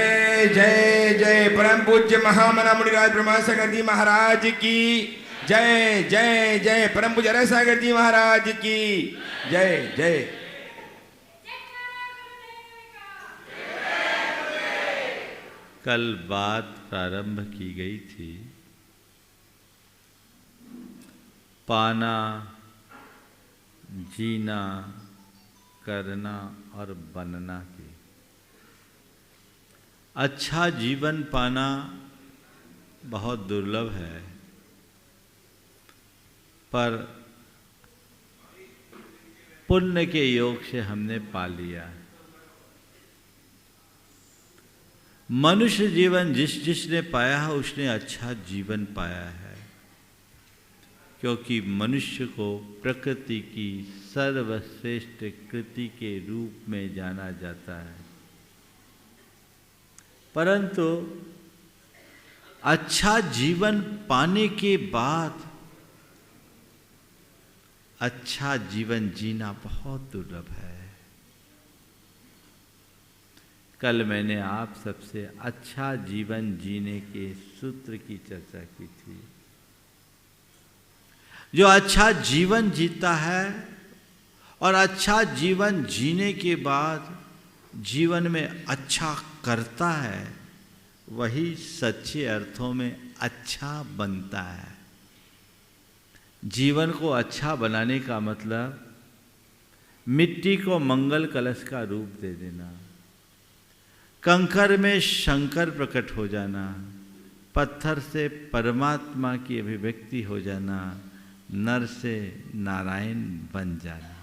जय जय परम पूज्य महामना मुनिराज ब्रह्मासागर जी महाराज की जय जय जय परम पूज्य रसागर जी महाराज की जय जय कल बात प्रारंभ की गई थी पाना, जीना, करना और बनना की। अच्छा जीवन पाना बहुत दुर्लभ है, पर पुण्य के योग से हमने पा लिया है। मनुष्य जीवन जिसने पाया है उसने अच्छा जीवन पाया है, क्योंकि मनुष्य को प्रकृति की सर्वश्रेष्ठ कृति के रूप में जाना जाता है। परंतु अच्छा जीवन पाने के बाद अच्छा जीवन जीना बहुत दुर्लभ है। कल मैंने आप सबसे अच्छा जीवन जीने के सूत्र की चर्चा की थी। जो अच्छा जीवन जीता है और अच्छा जीवन जीने के बाद जीवन में अच्छा करता है, वही सच्चे अर्थों में अच्छा बनता है। जीवन को अच्छा बनाने का मतलब मिट्टी को मंगल कलश का रूप दे देना, कंकर में शंकर प्रकट हो जाना, पत्थर से परमात्मा की अभिव्यक्ति हो जाना, नर से नारायण बन जाना।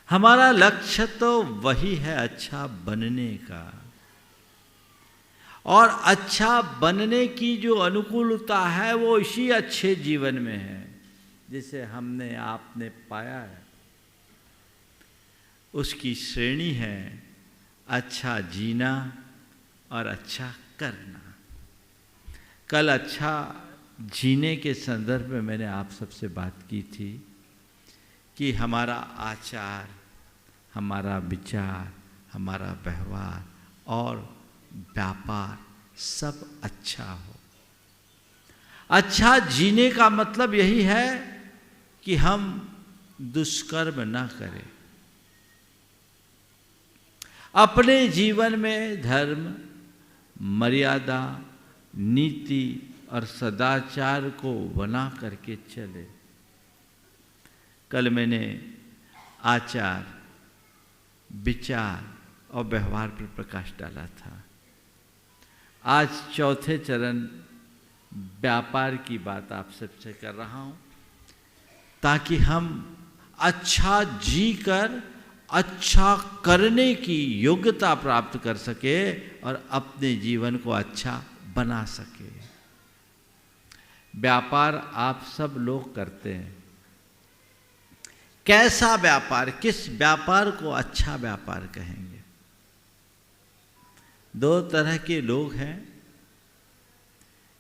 हमारा लक्ष्य तो वही है, अच्छा बनने का। और अच्छा बनने की जो अनुकूलता है वो इसी अच्छे जीवन में है जिसे हमने आपने पाया है। उसकी श्रेणी है अच्छा जीना और अच्छा करना। कल अच्छा जीने के संदर्भ में मैंने आप सबसे बात की थी कि हमारा आचार, हमारा विचार, हमारा व्यवहार और व्यापार सब अच्छा हो। अच्छा जीने का मतलब यही है कि हम दुष्कर्म ना करें। अपने जीवन में धर्म, मर्यादा, नीति और सदाचार को बना करके चले। कल मैंने आचार, विचार और व्यवहार पर प्रकाश डाला था। आज चौथे चरण व्यापार की बात आप सबसे कर रहा हूं, ताकि हम अच्छा जीकर अच्छा करने की योग्यता प्राप्त कर सके और अपने जीवन को अच्छा बना सके। व्यापार आप सब लोग करते हैं। कैसा व्यापार, किस व्यापार को अच्छा व्यापार कहेंगे? दो तरह के लोग हैं।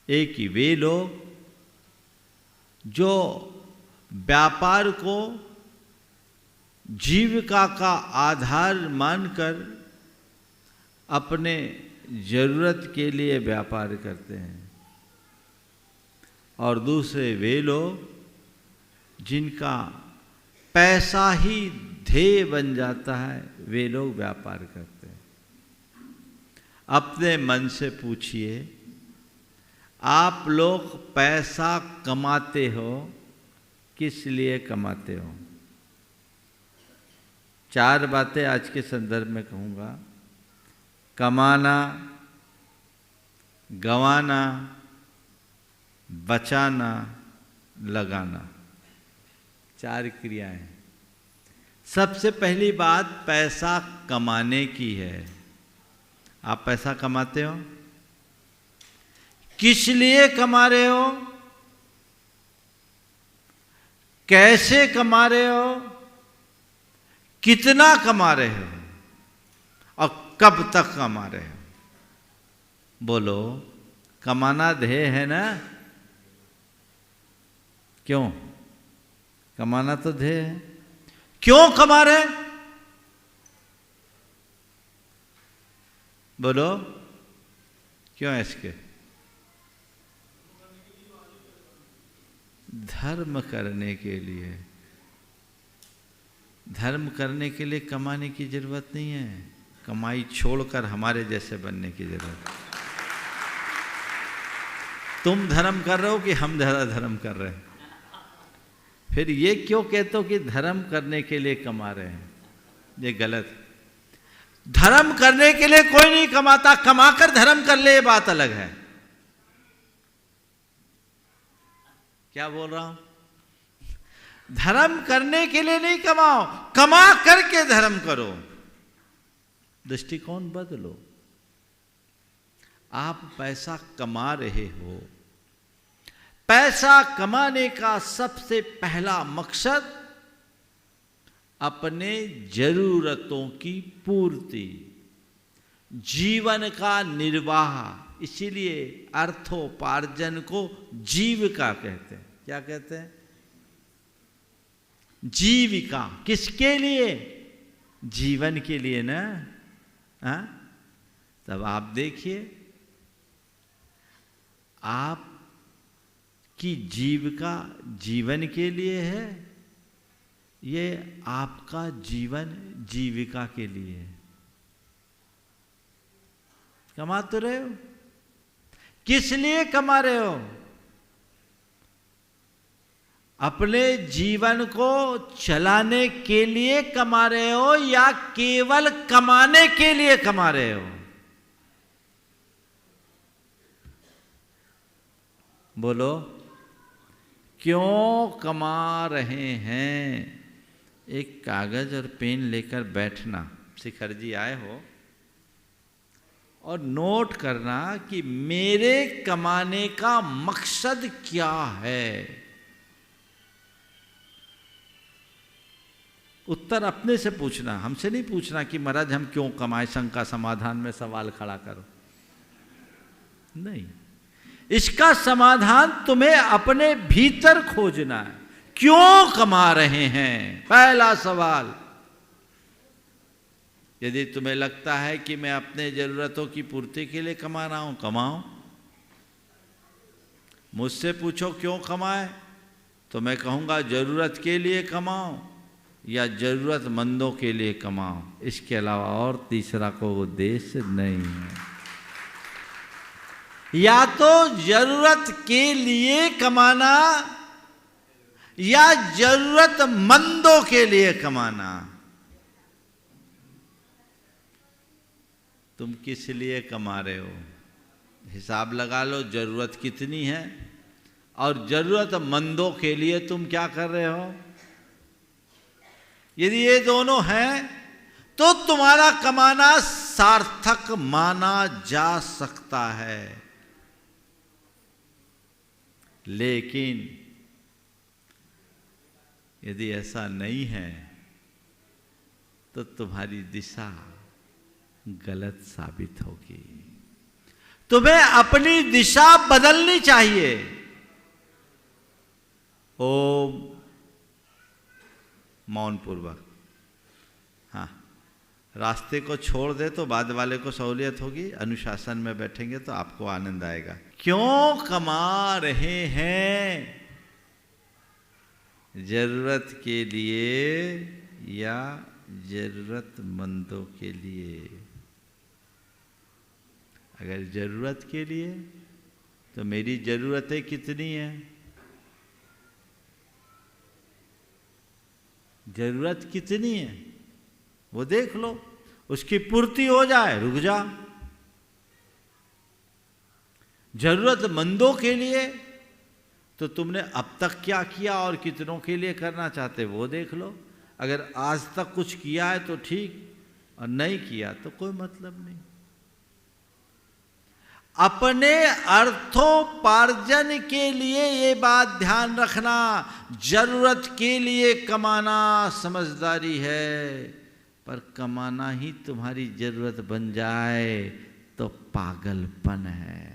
एक ही वे लोग जो व्यापार को जीविका का आधार मानकर अपने जरूरत के लिए व्यापार करते हैं, और दूसरे वे लोग जिनका पैसा ही ध्येय बन जाता है, वे लोग व्यापार करते हैं। अपने मन से पूछिए, आप लोग पैसा कमाते हो, किस लिए कमाते हो? चार बातें आज के संदर्भ में कहूँगा। कमाना, गंवाना, बचाना, लगाना, चार क्रियाएं। सबसे पहली बात पैसा कमाने की है। आप पैसा कमाते हो, किस लिए कमा रहे हो, कैसे कमा रहे हो, कितना कमा रहे हो और कब तक कमा रहे हो? बोलो, कमाना ध्येय है ना? क्यों? कमाना तो ध्येय है। क्यों कमा रहे? बोलो, क्यों? इसके धर्म करने के लिए। धर्म करने के लिए कमाने की जरूरत नहीं है। कमाई छोड़कर हमारे जैसे बनने की जरूरत है। तुम धर्म कर रहे हो कि हम धर्म कर रहे हैं? फिर ये क्यों कहते हो कि धर्म करने के लिए कमा रहे हैं? ये गलत है। धर्म करने के लिए कोई नहीं कमाता, कमाकर धर्म कर ले, ये बात अलग है। क्या बोल रहा हूं? धर्म करने के लिए नहीं कमाओ, कमा करके धर्म करो। दृष्टिकोण बदलो। आप पैसा कमा रहे हो, पैसा कमाने का सबसे पहला मकसद अपने जरूरतों की पूर्ति, जीवन का निर्वाह। इसीलिए अर्थोपार्जन को जीविका कहते हैं। क्या कहते हैं? जीविका। किसके लिए? जीवन के लिए ना। हाँ? तब आप देखिए, आप की जीविका जीवन के लिए है, ये आपका जीवन जीविका के लिए है। कमा तो रहे हो, किस लिए कमा रहे हो? अपने जीवन को चलाने के लिए कमा रहे हो या केवल कमाने के लिए कमा रहे हो? बोलो, क्यों कमा रहे हैं? एक कागज और पेन लेकर बैठना। शिखर जी आए हो और नोट करना कि मेरे कमाने का मकसद क्या है। उत्तर अपने से पूछना, हमसे नहीं पूछना कि महाराज हम क्यों कमाए, शंका समाधान में सवाल खड़ा करो। नहीं, इसका समाधान तुम्हें अपने भीतर खोजना है। क्यों कमा रहे हैं? पहला सवाल। यदि तुम्हें लगता है कि मैं अपने जरूरतों की पूर्ति के लिए कमा रहा हूं, कमाओ। मुझसे पूछो क्यों कमाए, तो मैं कहूंगा जरूरत के लिए कमाओ या जरूरतमंदों के लिए कमाओ। इसके अलावा और तीसरा कोई उद्देश्य नहीं है। या तो जरूरत के लिए कमाना या जरूरतमंदों के लिए कमाना। तुम किस लिए कमा रहे हो? हिसाब लगा लो जरूरत कितनी है और जरूरतमंदों के लिए तुम क्या कर रहे हो। यदि ये दोनों हैं तो तुम्हारा कमाना सार्थक माना जा सकता है। लेकिन यदि ऐसा नहीं है तो तुम्हारी दिशा गलत साबित होगी। तुम्हें अपनी दिशा बदलनी चाहिए। ओम मौन पूर्वक। हाँ, रास्ते को छोड़ दे तो बाद वाले को सहूलियत होगी। अनुशासन में बैठेंगे तो आपको आनंद आएगा। क्यों कमा रहे हैं? जरूरत के लिए या जरूरतमंदों के लिए? अगर जरूरत के लिए तो मेरी जरूरतें कितनी हैं? जरूरत कितनी है वो देख लो, उसकी पूर्ति हो जाए रुक जा। जरूरतमंदों के लिए तो तुमने अब तक क्या किया और कितनों के लिए करना चाहते वो देख लो। अगर आज तक कुछ किया है तो ठीक, और नहीं किया तो कोई मतलब नहीं। अपने अर्थोपार्जन के लिए ये बात ध्यान रखना, जरूरत के लिए कमाना समझदारी है, पर कमाना ही तुम्हारी जरूरत बन जाए तो पागलपन है।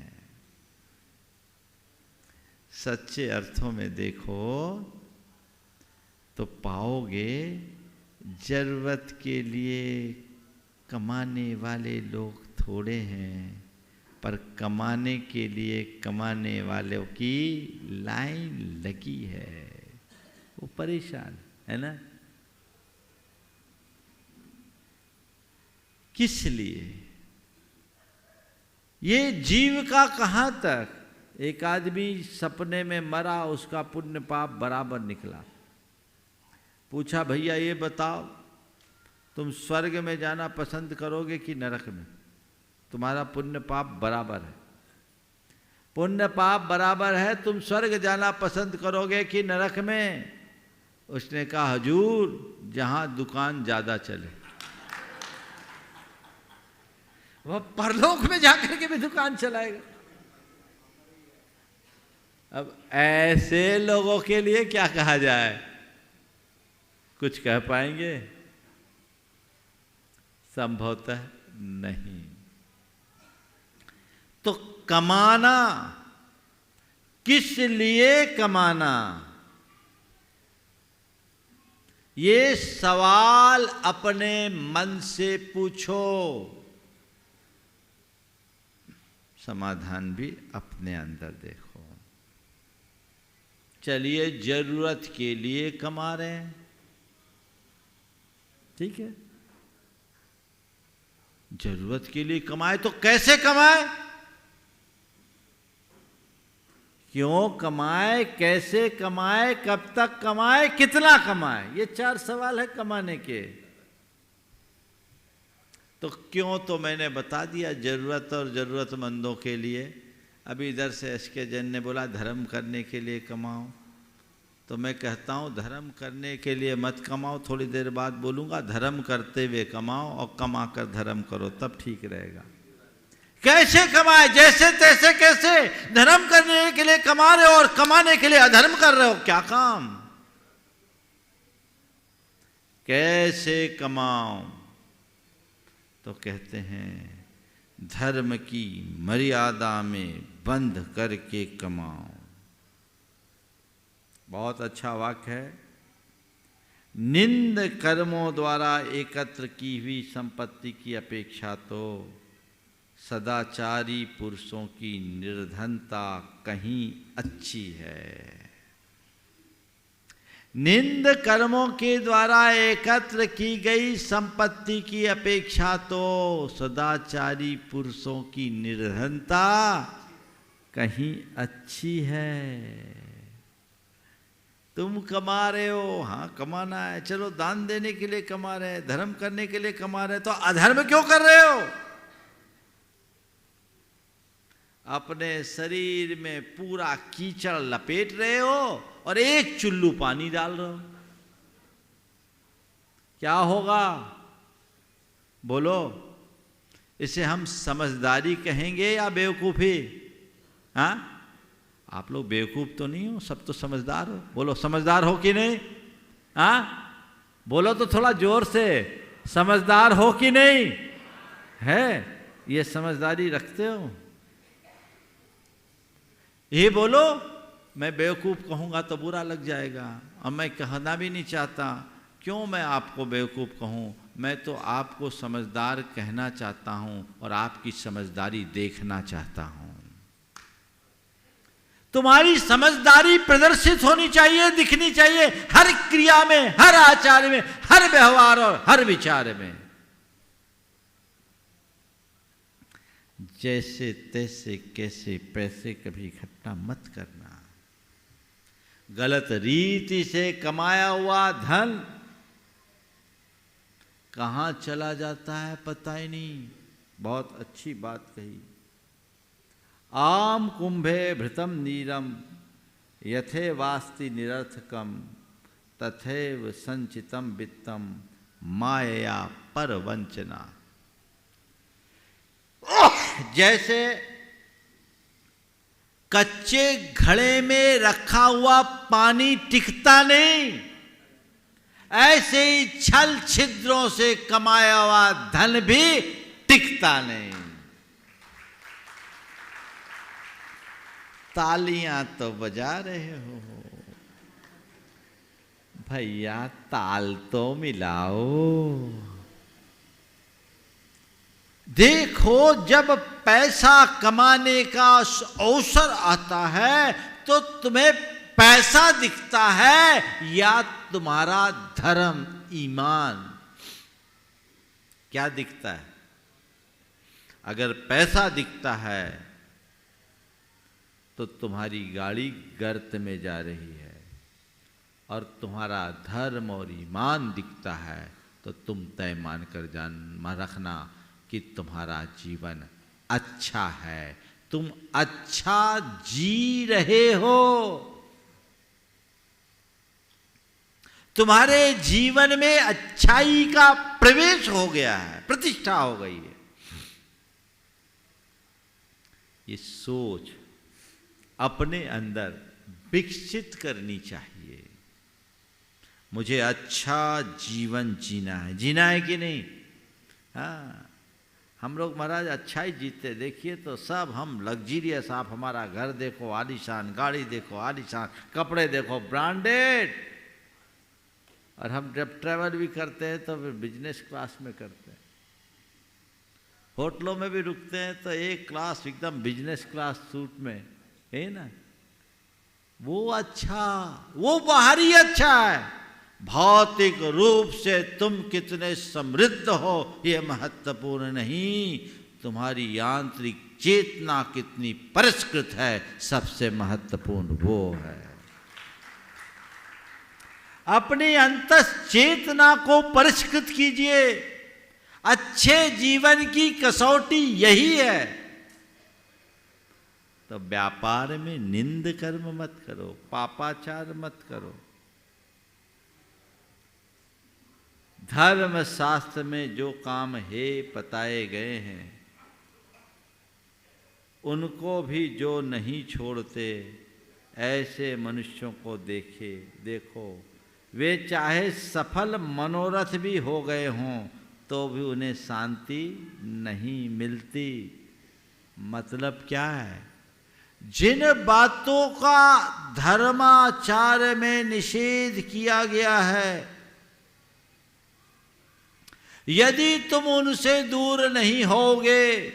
सच्चे अर्थों में देखो तो पाओगे जरूरत के लिए कमाने वाले लोग थोड़े हैं, पर कमाने के लिए कमाने वालों की लाइन लगी है। वो परेशान है ना। किस लिए? ये जीव का कहां तक। एक आदमी सपने में मरा, उसका पुण्य पाप बराबर निकला। पूछा भैया ये बताओ तुम स्वर्ग में जाना पसंद करोगे कि नरक में? तुम्हारा पुण्य पाप बराबर है। पुण्य पाप बराबर है, तुम स्वर्ग जाना पसंद करोगे कि नरक में? उसने कहा हुजूर जहां दुकान ज्यादा चले। वह परलोक में जाकर के भी दुकान चलाएगा। अब ऐसे लोगों के लिए क्या कहा जाए? कुछ कह पाएंगे? संभवतः नहीं। तो कमाना, किस लिए कमाना, ये सवाल अपने मन से पूछो। समाधान भी अपने अंदर देखो। चलिए जरूरत के लिए कमा रहे हैं, ठीक है। जरूरत के लिए कमाए तो कैसे कमाए, क्यों कमाए, कैसे कमाए, कब तक कमाए, कितना कमाए? ये 4 सवाल है कमाने के। तो क्यों तो मैंने बता दिया, जरूरत और जरूरतमंदों के लिए। अभी इधर से एसके जैन ने बोला धर्म करने के लिए कमाओ, तो मैं कहता हूँ धर्म करने के लिए मत कमाओ। थोड़ी देर बाद बोलूँगा धर्म करते हुए कमाओ और कमा कर धर्म करो, तब ठीक रहेगा। कैसे कमाए? जैसे तैसे कैसे? धर्म करने के लिए कमा रहे हो और कमाने के लिए अधर्म कर रहे हो, क्या काम? कैसे कमाओ? तो कहते हैं धर्म की मर्यादा में बंध करके कमाओ। बहुत अच्छा वाक्य है। निंद कर्मों द्वारा एकत्र की हुई संपत्ति की अपेक्षा तो सदाचारी पुरुषों की निर्धनता कहीं अच्छी है। निंद कर्मों के द्वारा एकत्र की गई संपत्ति की अपेक्षा तो सदाचारी पुरुषों की निर्धनता कहीं अच्छी है। तुम कमा रहे हो, हाँ कमाना है, चलो दान देने के लिए कमा रहे हैं, धर्म करने के लिए कमा रहे हैं, तो अधर्म क्यों कर रहे हो? अपने शरीर में पूरा कीचड़ लपेट रहे हो और एक चुल्लू पानी डाल रहे हो। क्या होगा बोलो? इसे हम समझदारी कहेंगे या बेवकूफी? हाँ, आप लोग बेवकूफ तो नहीं हो, सब तो समझदार हो। बोलो समझदार हो कि नहीं? हाँ बोलो तो थोड़ा जोर से, समझदार हो कि नहीं? है, ये समझदारी रखते हो? ये बोलो। मैं बेवकूफ कहूँगा तो बुरा लग जाएगा, और मैं कहना भी नहीं चाहता। क्यों मैं आपको बेवकूफ कहूँ? मैं तो आपको समझदार कहना चाहता हूँ और आपकी समझदारी देखना चाहता हूँ। तुम्हारी समझदारी प्रदर्शित होनी चाहिए, दिखनी चाहिए, हर क्रिया में, हर आचार में, हर व्यवहार और हर विचार में। जैसे तैसे कैसे पैसे कभी इकट्ठा मत करना। गलत रीति से कमाया हुआ धन कहाँ चला जाता है पता ही नहीं। बहुत अच्छी बात कही। आम कुंभे भृतम नीरम यथे वास्ति निरर्थकम तथैव संचितम वित्तम माया परवंचना। जैसे कच्चे घड़े में रखा हुआ पानी टिकता नहीं, ऐसे ही छल छिद्रों से कमाया हुआ धन भी टिकता नहीं। तालियां तो बजा रहे हो भैया, ताल तो मिलाओ। देखो जब पैसा कमाने का अवसर आता है तो तुम्हें पैसा दिखता है या तुम्हारा धर्म ईमान? क्या दिखता है? अगर पैसा दिखता है तो तुम्हारी गाड़ी गर्त में जा रही है, और तुम्हारा धर्म और ईमान दिखता है तो तुम तय मान कर रखना कि तुम्हारा जीवन अच्छा है, तुम अच्छा जी रहे हो, तुम्हारे जीवन में अच्छाई का प्रवेश हो गया है, प्रतिष्ठा हो गई है। ये सोच अपने अंदर विकसित करनी चाहिए। मुझे अच्छा जीवन जीना है। जीना है कि नहीं? हाँ, हम लोग महाराज अच्छा ही जीते। देखिए तो सब हम लग्जरियस, आप हमारा घर देखो आलीशान, गाड़ी देखो आलीशान, कपड़े देखो ब्रांडेड, और हम जब ट्रैवल भी करते हैं तो फिर बिजनेस क्लास में करते हैं। होटलों में भी रुकते हैं तो एक क्लास एकदम बिजनेस क्लास सूट में, है ना? वो अच्छा, वो बाहरी अच्छा है। भौतिक रूप से तुम कितने समृद्ध हो ये महत्वपूर्ण नहीं, तुम्हारी आंतरिक चेतना कितनी परिष्कृत है सबसे महत्वपूर्ण वो है। अपनी अंतस चेतना को परिष्कृत कीजिए। अच्छे जीवन की कसौटी यही है। तो व्यापार में निंद कर्म मत करो, पापाचार मत करो। धर्म शास्त्र में जो काम है बताए गए हैं उनको भी जो नहीं छोड़ते, ऐसे मनुष्यों को देखो, वे चाहे सफल मनोरथ भी हो गए हों तो भी उन्हें शांति नहीं मिलती। मतलब क्या है? जिन बातों का धर्माचार्य में निषेध किया गया है, यदि तुम उनसे दूर नहीं होगे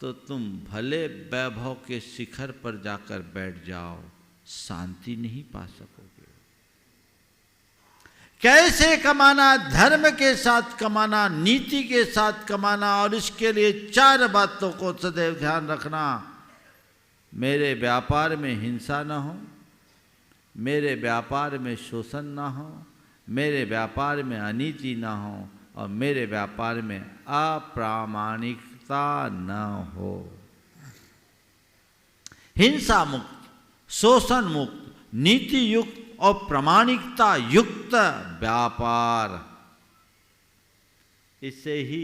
तो तुम भले वैभव के शिखर पर जाकर बैठ जाओ, शांति नहीं पा सकोगे। कैसे कमाना? धर्म के साथ कमाना, नीति के साथ कमाना, और इसके लिए 4 बातों को सदैव ध्यान रखना। मेरे व्यापार में हिंसा न हो, मेरे व्यापार में शोषण न हो, मेरे व्यापार में अनीति न हो, और मेरे व्यापार में अप्रामाणिकता न हो। हिंसा मुक्त, शोषण मुक्त, नीति युक्त और प्रामाणिकता युक्त व्यापार, इसे ही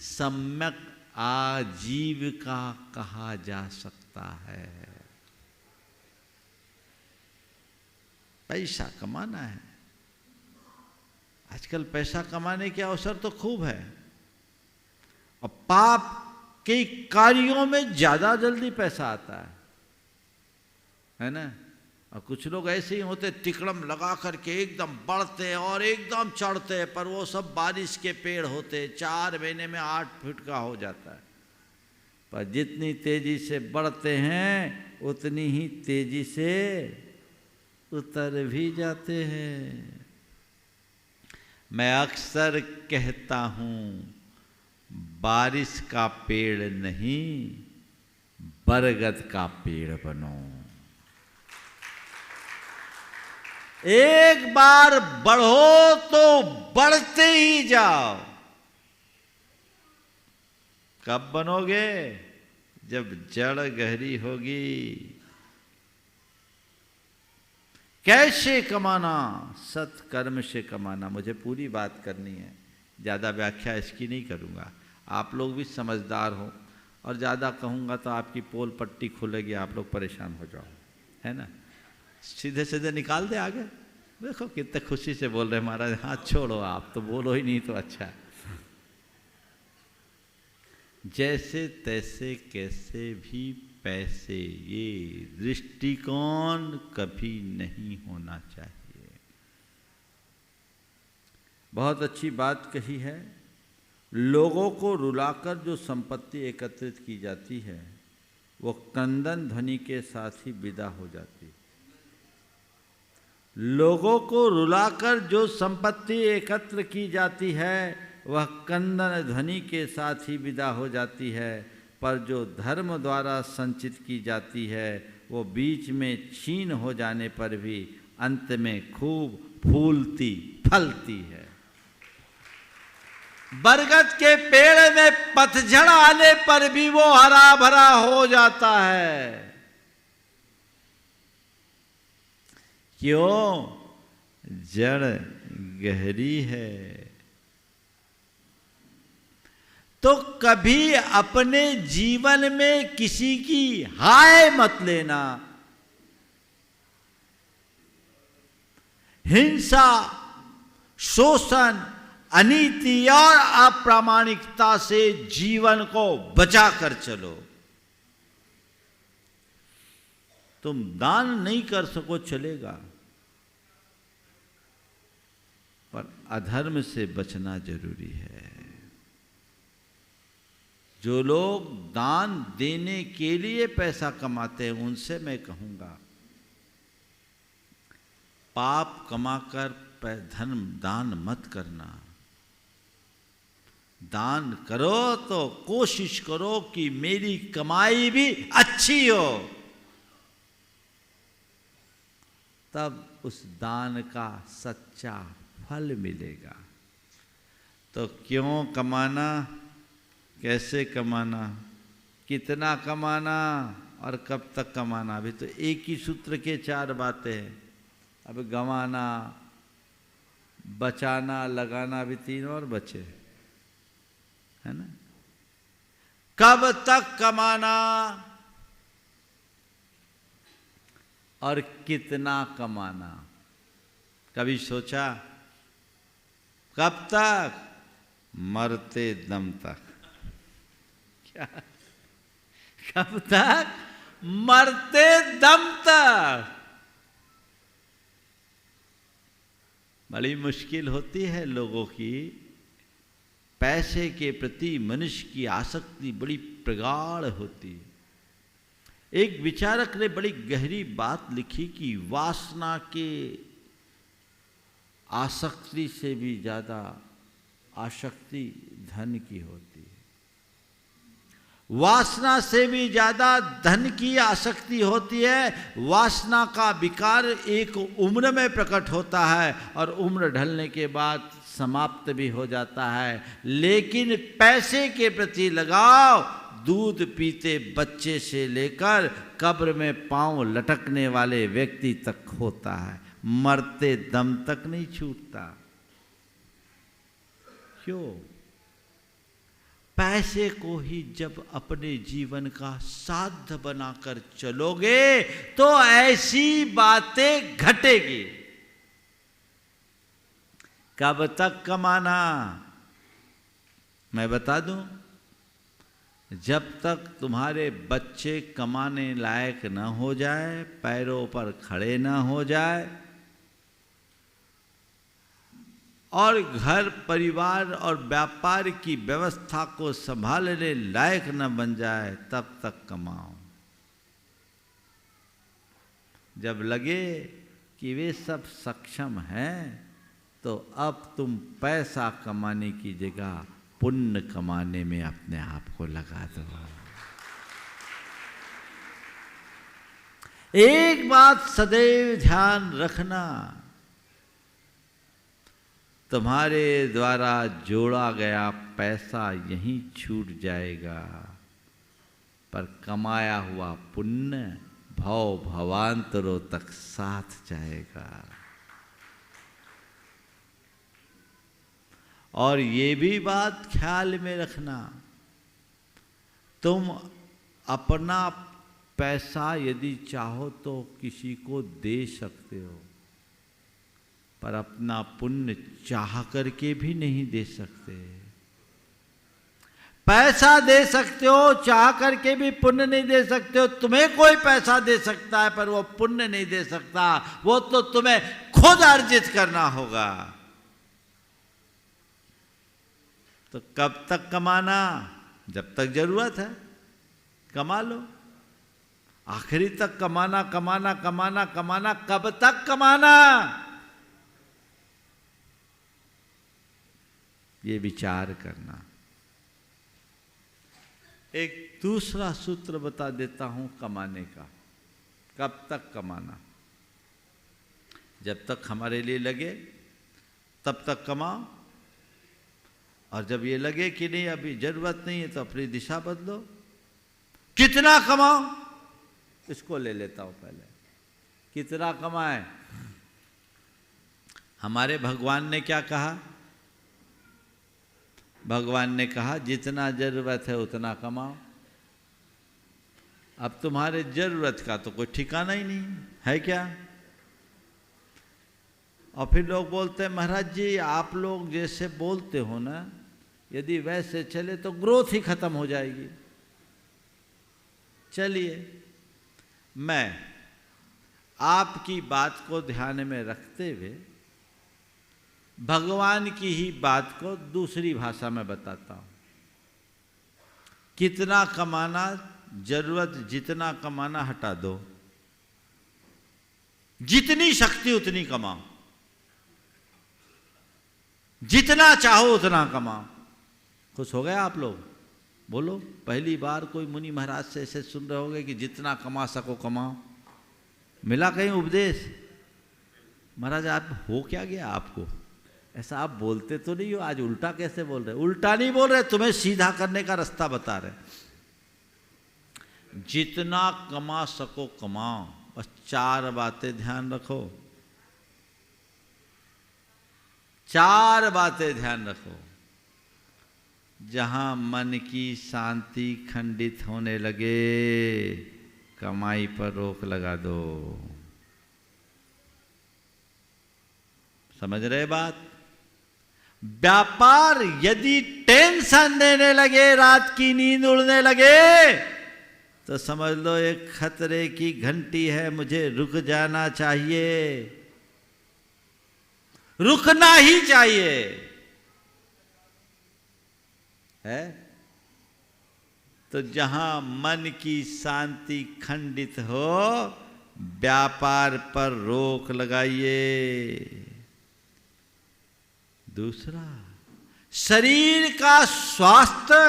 सम्यक आजीविका कहा जा सकता है। पैसा कमाना है। आजकल पैसा कमाने के अवसर तो खूब है, और पाप के कार्यों में ज्यादा जल्दी पैसा आता है ना। और कुछ लोग ऐसे ही होते, तिकड़म लगा करके एकदम बढ़ते और एकदम चढ़ते, पर वो सब बारिश के पेड़ होते, 4 महीने में 8 फीट का हो जाता है। पर जितनी तेजी से बढ़ते हैं उतनी ही तेजी से उतर भी जाते हैं। मैं अक्सर कहता हूं, बारिश का पेड़ नहीं, बरगद का पेड़ बनो। एक बार बढ़ो तो बढ़ते ही जाओ। कब बनोगे? जब जड़ गहरी होगी। कैसे कमाना? सत्कर्म से कमाना। मुझे पूरी बात करनी है, ज़्यादा व्याख्या इसकी नहीं करूँगा। आप लोग भी समझदार हो, और ज़्यादा कहूँगा तो आपकी पोल पट्टी खुलेगी, आप लोग परेशान हो जाओ, है ना। सीधे सीधे निकाल दे आगे। देखो कितने खुशी से बोल रहे महाराज। हाथ छोड़ो, आप तो बोलो ही नहीं तो अच्छा है। जैसे तैसे कैसे भी पैसे, ये दृष्टिकोण कभी नहीं होना चाहिए। बहुत अच्छी बात कही है। लोगों को रुलाकर जो संपत्ति एकत्रित की जाती है, वो क्रंदन ध्वनि के साथ ही विदा हो जाती है। लोगों को रुलाकर जो संपत्ति एकत्र की जाती है, वह क्रंदन ध्वनि के साथ ही विदा हो जाती है। पर जो धर्म द्वारा संचित की जाती है, वो बीच में छीन हो जाने पर भी अंत में खूब फूलती फलती है। बरगद के पेड़ में पतझड़ आने पर भी वो हरा भरा हो जाता है। क्यों? जड़ गहरी है। तो कभी अपने जीवन में किसी की हाय मत लेना। हिंसा, शोषण, अनीति और अप्रामाणिकता से जीवन को बचा कर चलो। तुम दान नहीं कर सको चलेगा, पर अधर्म से बचना जरूरी है। जो लोग दान देने के लिए पैसा कमाते हैं, उनसे मैं कहूंगा, पाप कमाकर धन दान मत करना। दान करो तो कोशिश करो कि मेरी कमाई भी अच्छी हो, तब उस दान का सच्चा फल मिलेगा। तो क्यों कमाना, कैसे कमाना, कितना कमाना और कब तक कमाना? अभी तो एक ही सूत्र के 4 बातें हैं। अब गंवाना, बचाना, लगाना, भी 3 और बचे, है ना। कब तक कमाना और कितना कमाना? कभी सोचा कब तक? मरते दम तक। क्या? कब तक? मरते दम तक। बड़ी मुश्किल होती है लोगों की, पैसे के प्रति मनुष्य की आसक्ति बड़ी प्रगाढ़ होती है। एक विचारक ने बड़ी गहरी बात लिखी कि वासना के आसक्ति से भी ज्यादा आसक्ति धन की होती है। वासना से भी ज्यादा धन की आसक्ति होती है। वासना का विकार एक उम्र में प्रकट होता है और उम्र ढलने के बाद समाप्त भी हो जाता है, लेकिन पैसे के प्रति लगाव दूध पीते बच्चे से लेकर कब्र में पांव लटकने वाले व्यक्ति तक होता है, मरते दम तक नहीं छूटता। क्यों? पैसे को ही जब अपने जीवन का साध्य बनाकर चलोगे तो ऐसी बातें घटेगी। कब तक कमाना? मैं बता दूं, जब तक तुम्हारे बच्चे कमाने लायक न हो जाए, पैरों पर खड़े न हो जाए और घर परिवार और व्यापार की व्यवस्था को संभालने लायक न बन जाए, तब तक कमाओ। जब लगे कि वे सब सक्षम हैं तो अब तुम पैसा कमाने की जगह पुण्य कमाने में अपने आप को लगा दो। एक बात सदैव ध्यान रखना, तुम्हारे द्वारा जोड़ा गया पैसा यहीं छूट जाएगा, पर कमाया हुआ पुण्य भव भवांतरों तक साथ जाएगा। और ये भी बात ख्याल में रखना, तुम अपना पैसा यदि चाहो तो किसी को दे सकते हो, पर अपना पुण्य चाह करके भी नहीं दे सकते। पैसा दे सकते हो, चाह करके भी पुण्य नहीं दे सकते हो। तुम्हें कोई पैसा दे सकता है पर वो पुण्य नहीं दे सकता, वो तो तुम्हें खुद अर्जित करना होगा। तो कब तक कमाना? जब तक जरूरत है कमा लो। आखिरी तक कमाना कमाना कमाना कमाना, कब तक कमाना? ये विचार करना। एक दूसरा सूत्र बता देता हूं कमाने का। कब तक कमाना? जब तक हमारे लिए लगे तब तक कमाओ, और जब ये लगे कि नहीं अभी जरूरत नहीं है तो अपनी दिशा बदलो। कितना कमाओ? इसको ले लेता हूं पहले। कितना कमाए? हमारे भगवान ने क्या कहा? भगवान ने कहा जितना जरूरत है उतना कमाओ। अब तुम्हारे जरूरत का तो कोई ठिकाना ही नहीं है क्या? और फिर लोग बोलते हैं महाराज जी आप लोग जैसे बोलते हो ना, यदि वैसे चले तो ग्रोथ ही खत्म हो जाएगी। चलिए, मैं आपकी बात को ध्यान में रखते हुए भगवान की ही बात को दूसरी भाषा में बताता हूं। कितना कमाना? जरूरत जितना कमाना हटा दो, जितनी शक्ति उतनी कमाओ, जितना चाहो उतना कमाओ। खुश हो गए आप लोग? बोलो, पहली बार कोई मुनि महाराज से ऐसे सुन रहे होगे कि जितना कमा सको कमाओ। मिला कहीं उपदेश? महाराज आप हो क्या गया आपको? ऐसा आप बोलते तो नहीं हो, आज उल्टा कैसे बोल रहे? उल्टा नहीं बोल रहे, तुम्हें सीधा करने का रास्ता बता रहे। जितना कमा सको कमाओ, बस चार बातें ध्यान रखो। चार बातें ध्यान रखो। जहां मन की शांति खंडित होने लगे, कमाई पर रोक लगा दो। समझ रहे बात? व्यापार यदि टेंशन देने लगे, रात की नींद उड़ने लगे, तो समझ लो एक खतरे की घंटी है, मुझे रुक जाना चाहिए, रुकना ही चाहिए। है तो जहां मन की शांति खंडित हो, व्यापार पर रोक लगाइए। दूसरा, शरीर का स्वास्थ्य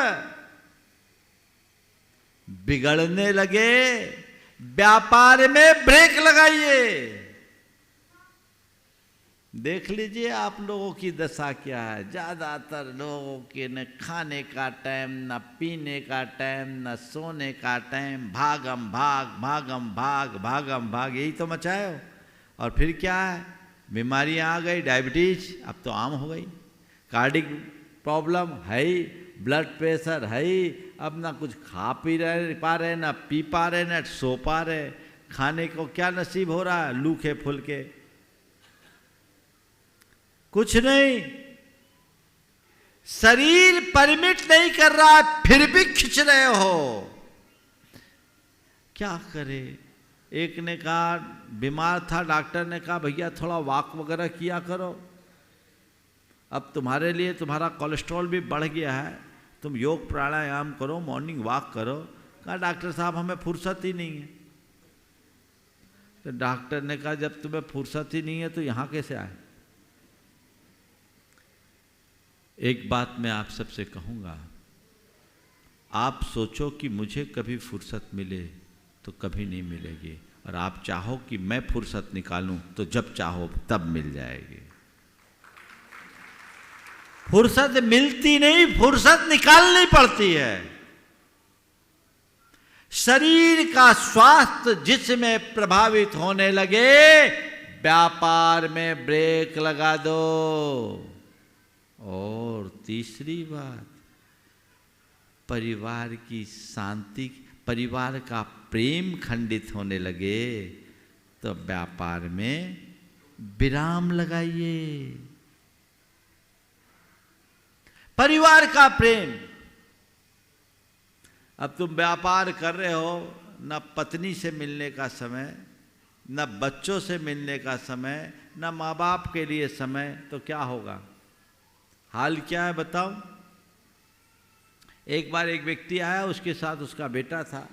बिगड़ने लगे, व्यापार में ब्रेक लगाइए। देख लीजिए आप लोगों की दशा क्या है। ज्यादातर लोगों के न खाने का टाइम, न पीने का टाइम, न सोने का टाइम, भागम भाग भागम भाग भागम भाग, यही तो मचाए हो। और फिर क्या है, बीमारियां आ गई, डायबिटीज अब तो आम हो गई, कार्डिक प्रॉब्लम है ही, ब्लड प्रेशर है ही। अब ना कुछ खा पी पा रहे, ना पी पा रहे, ना सो पा रहे। खाने को क्या नसीब हो रहा है, लूखे फुलके, कुछ नहीं। शरीर परमिट नहीं कर रहा है, फिर भी खिंच रहे हो। क्या करे। एक ने कहा, बीमार था, डॉक्टर ने कहा भैया थोड़ा वॉक वगैरह किया करो, अब तुम्हारे लिए तुम्हारा कोलेस्ट्रॉल भी बढ़ गया है, तुम योग प्राणायाम करो, मॉर्निंग वॉक करो। कहा डॉक्टर साहब हमें फुर्सत ही नहीं है। तो डॉक्टर ने कहा जब तुम्हें फुर्सत ही नहीं है तो यहाँ कैसे आए। एक बात मैं आप सबसे कहूँगा, आप सोचो कि मुझे कभी फुर्सत मिले तो कभी नहीं मिलेगी, और आप चाहो कि मैं फुर्सत निकालूं तो जब चाहो तब मिल जाएगी। फुर्सत मिलती नहीं, फुर्सत निकालनी पड़ती है। शरीर का स्वास्थ्य जिसमें प्रभावित होने लगे, व्यापार में ब्रेक लगा दो। और तीसरी बात, परिवार की शांति, परिवार का प्रेम खंडित होने लगे तो व्यापार में विराम लगाइए। परिवार का प्रेम, अब तुम व्यापार कर रहे हो, न पत्नी से मिलने का समय, न बच्चों से मिलने का समय, न माँ बाप के लिए समय, तो क्या होगा। हाल क्या है बताओ। एक बार एक व्यक्ति आया, उसके साथ उसका बेटा था।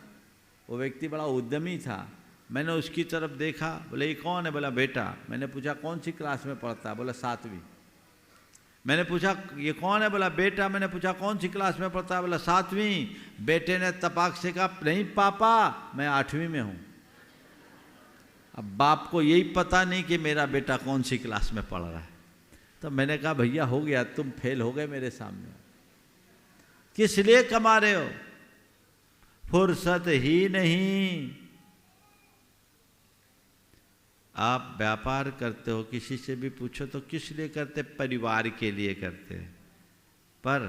वो व्यक्ति बड़ा उद्यमी था। मैंने उसकी तरफ देखा, बोले ये कौन है, बोला बेटा। मैंने पूछा कौन सी क्लास में पढ़ता है, बोला 7वीं। मैंने पूछा ये कौन है, बोला बेटा। मैंने पूछा कौन सी क्लास में पढ़ता है, बोला 7वीं। बेटे ने तपाक से कहा नहीं पापा मैं 8वीं में हूँ। अब बाप को यही पता नहीं कि मेरा बेटा कौन सी क्लास में पढ़ रहा है। तो मैंने कहा भैया हो गया, तुम फेल हो गए मेरे सामने। किस लिए कमा रहे हो, फुर्सत ही नहीं। आप व्यापार करते हो, किसी से भी पूछो तो किस लिए करते, परिवार के लिए करते हैं। पर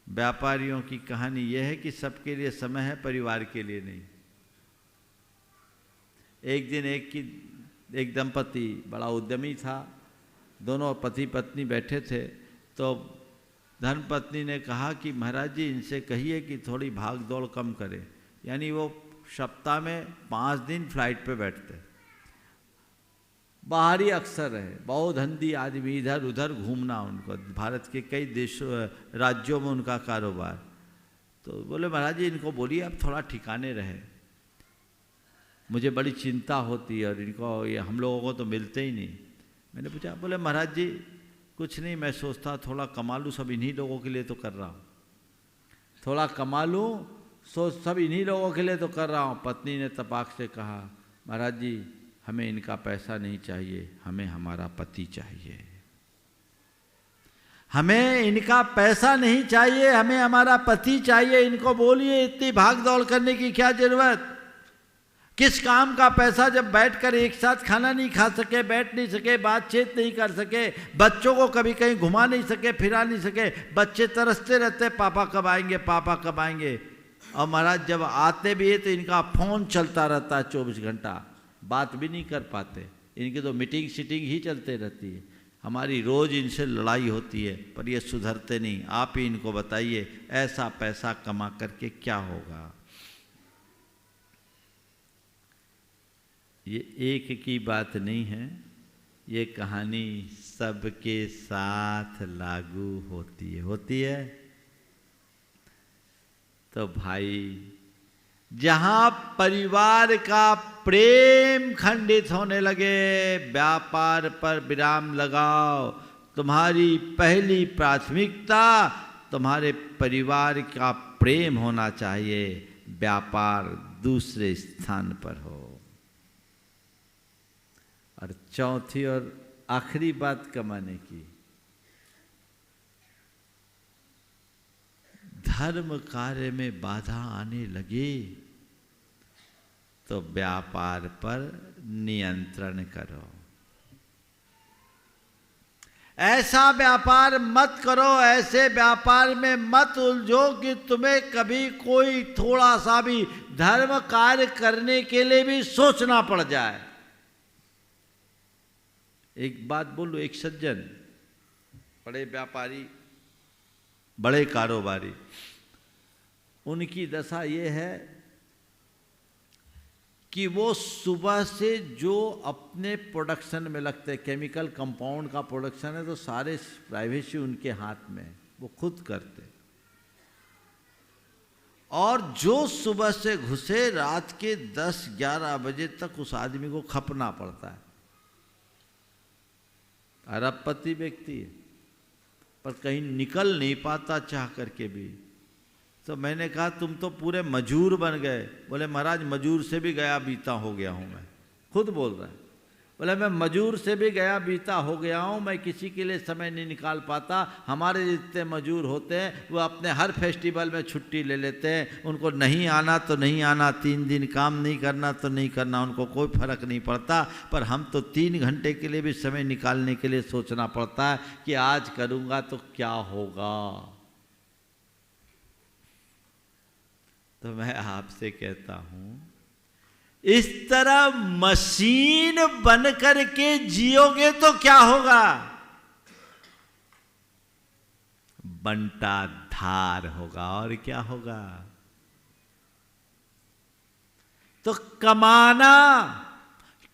व्यापारियों की कहानी यह है कि सबके लिए समय है, परिवार के लिए नहीं। एक दिन एक दंपति बड़ा उद्यमी था, दोनों पति पत्नी बैठे थे। तो धर्मपत्नी ने कहा कि महाराज जी इनसे कहिए कि थोड़ी भाग दौड़ कम करें। यानी वो सप्ताह में 5 दिन फ्लाइट पे बैठते, बाहरी अक्सर है, बहुत धंधी आदमी, इधर उधर घूमना उनको, भारत के कई देशों राज्यों में उनका कारोबार। तो बोले महाराज जी इनको बोलिए अब थोड़ा ठिकाने रहे, मुझे बड़ी चिंता होती है और इनको ये हम लोगों को तो मिलते ही नहीं। मैंने पूछा, बोले महाराज जी कुछ नहीं, मैं सोचता थोड़ा कमा लूँ, सब इन्हीं लोगों के लिए तो कर रहा हूँ, थोड़ा कमा लूँ, सब इन्हीं लोगों के लिए तो कर रहा हूँ। पत्नी ने तपाक से कहा महाराज जी हमें इनका पैसा नहीं चाहिए, हमें हमारा पति चाहिए। हमें इनका पैसा नहीं चाहिए, हमें हमारा पति चाहिए। इनको बोलिए इतनी भाग दौड़ करने की क्या जरूरत। किस काम का पैसा जब बैठकर एक साथ खाना नहीं खा सके, बैठ नहीं सके, बातचीत नहीं कर सके, बच्चों को कभी कहीं घुमा नहीं सके, फिरा नहीं सके, बच्चे तरसते रहते पापा कब आएंगे, पापा कब आएंगे। और महाराज जब आते भी है तो इनका फोन चलता रहता है 24 घंटा, बात भी नहीं कर पाते। इनकी तो मीटिंग सीटिंग ही चलते रहती है। हमारी रोज़ इनसे लड़ाई होती है, पर ये सुधरते नहीं। आप ही इनको बताइए ऐसा पैसा कमा करके क्या होगा। ये एक की बात नहीं है, ये कहानी सबके साथ लागू होती है। तो भाई, जहां परिवार का प्रेम खंडित होने लगे, व्यापार पर विराम लगाओ। तुम्हारी पहली प्राथमिकता तुम्हारे परिवार का प्रेम होना चाहिए, व्यापार दूसरे स्थान पर हो। और चौथी और आखिरी बात कमाने की, धर्म कार्य में बाधा आने लगे तो व्यापार पर नियंत्रण करो। ऐसा व्यापार मत करो, ऐसे व्यापार में मत उलझो कि तुम्हें कभी कोई थोड़ा सा भी धर्म कार्य करने के लिए भी सोचना पड़ जाए। एक बात बोलो, एक सज्जन, बड़े व्यापारी, बड़े कारोबारी, उनकी दशा ये है कि वो सुबह से जो अपने प्रोडक्शन में लगते हैं, केमिकल कंपाउंड का प्रोडक्शन है, तो सारे प्राइवेसी उनके हाथ में, वो खुद करते। और जो सुबह से घुसे रात के 10-11 बजे तक उस आदमी को खपना पड़ता है। अरबपति व्यक्ति है, पर कहीं निकल नहीं पाता चाह करके भी। तो मैंने कहा तुम तो पूरे मजूर बन गए। बोले महाराज मजूर से भी गया बीता हो गया हूँ मैं। खुद बोल रहा है, बोले मैं मजूर से भी गया बीता हो गया हूँ, मैं किसी के लिए समय नहीं निकाल पाता। हमारे जितने मजूर होते हैं वो अपने हर फेस्टिवल में छुट्टी ले लेते हैं। उनको नहीं आना तो नहीं आना, 3 दिन काम नहीं करना तो नहीं करना, उनको कोई फर्क नहीं पड़ता। पर हम तो 3 घंटे के लिए भी समय निकालने के लिए सोचना पड़ता है कि आज करूँगा तो क्या होगा। तो मैं आपसे कहता हूँ, इस तरह मशीन बन करके जियोगे तो क्या होगा? बंटा धार होगा। और क्या होगा? तो कमाना,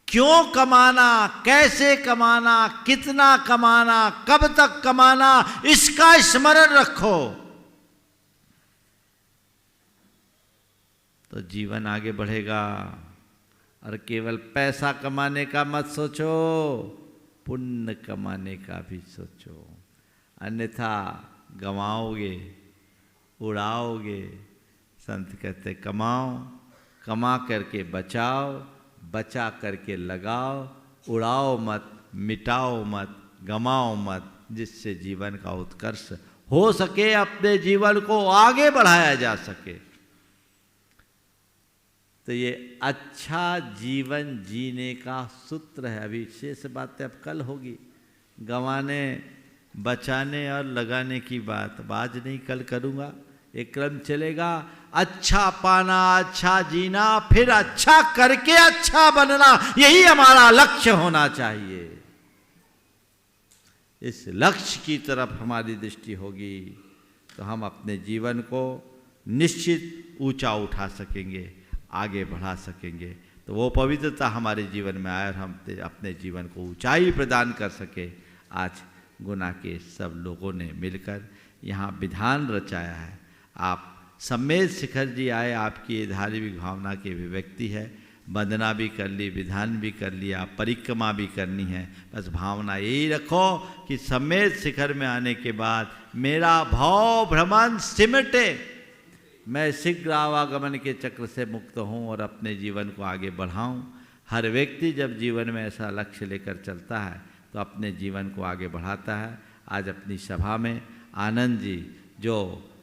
क्यों कमाना, कैसे कमाना, कितना कमाना, कब तक कमाना, इसका स्मरण रखो तो जीवन आगे बढ़ेगा। और केवल पैसा कमाने का मत सोचो, पुण्य कमाने का भी सोचो, अन्यथा गंवाओगे, उड़ाओगे। संत कहते कमाओ, कमा करके बचाओ, बचा करके लगाओ, उड़ाओ मत, मिटाओ मत, गंवाओ मत, जिससे जीवन का उत्कर्ष हो सके, अपने जीवन को आगे बढ़ाया जा सके। तो ये अच्छा जीवन जीने का सूत्र है। अभी शेष बातें अब कल होगी, गंवाने, बचाने और लगाने की बात आज नहीं, कल करूँगा। एक क्रम चलेगा, अच्छा पाना, अच्छा जीना, फिर अच्छा करके अच्छा बनना, यही हमारा लक्ष्य होना चाहिए। इस लक्ष्य की तरफ हमारी दृष्टि होगी तो हम अपने जीवन को निश्चित ऊंचा उठा सकेंगे, आगे बढ़ा सकेंगे। तो वो पवित्रता हमारे जीवन में आए और हम अपने जीवन को ऊंचाई प्रदान कर सके। आज गुना के सब लोगों ने मिलकर यहाँ विधान रचाया है। आप सम्मेद शिखर जी आए, आपकी ये धार्मिक भावना की अभिव्यक्ति है। वंदना भी कर ली, विधान भी कर लिया, परिक्रमा भी करनी है। बस भावना यही रखो कि सम्मेद शिखर में आने के बाद मेरा भाव भ्रमण सिमटे, मैं शीघ्र आवागमन के चक्र से मुक्त हूँ और अपने जीवन को आगे बढ़ाऊँ। हर व्यक्ति जब जीवन में ऐसा लक्ष्य लेकर चलता है तो अपने जीवन को आगे बढ़ाता है। आज अपनी सभा में आनंद जी जो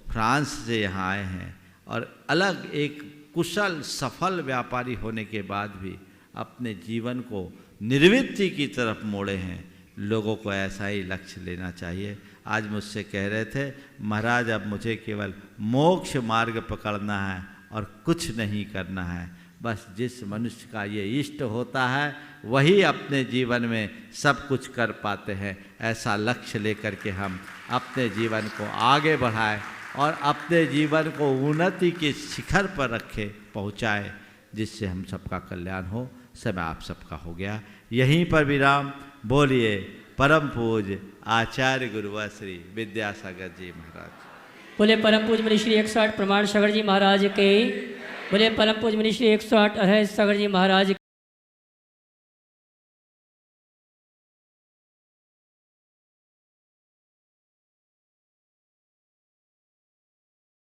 फ्रांस से यहाँ आए हैं और अलग एक कुशल सफल व्यापारी होने के बाद भी अपने जीवन को निर्वृत्ति की तरफ मोड़े हैं। लोगों को ऐसा ही लक्ष्य लेना चाहिए। आज मुझसे कह रहे थे महाराज अब मुझे केवल मोक्ष मार्ग पकड़ना है और कुछ नहीं करना है। बस जिस मनुष्य का ये इष्ट होता है वही अपने जीवन में सब कुछ कर पाते हैं। ऐसा लक्ष्य लेकर के हम अपने जीवन को आगे बढ़ाएं और अपने जीवन को उन्नति के शिखर पर रखें, पहुँचाएँ, जिससे हम सबका कल्याण हो। समय आप सबका हो गया, यहीं पर विराम। बोलिए परम पूज्य आचार्य गुरुवर श्री विद्यासागर जी महाराज। बोले परम पूज्य मुनि श्री 108 प्रमाण सागर जी महाराज के। बोले परम पूज्य मुनि श्री 108 अरहत सागर जी महाराज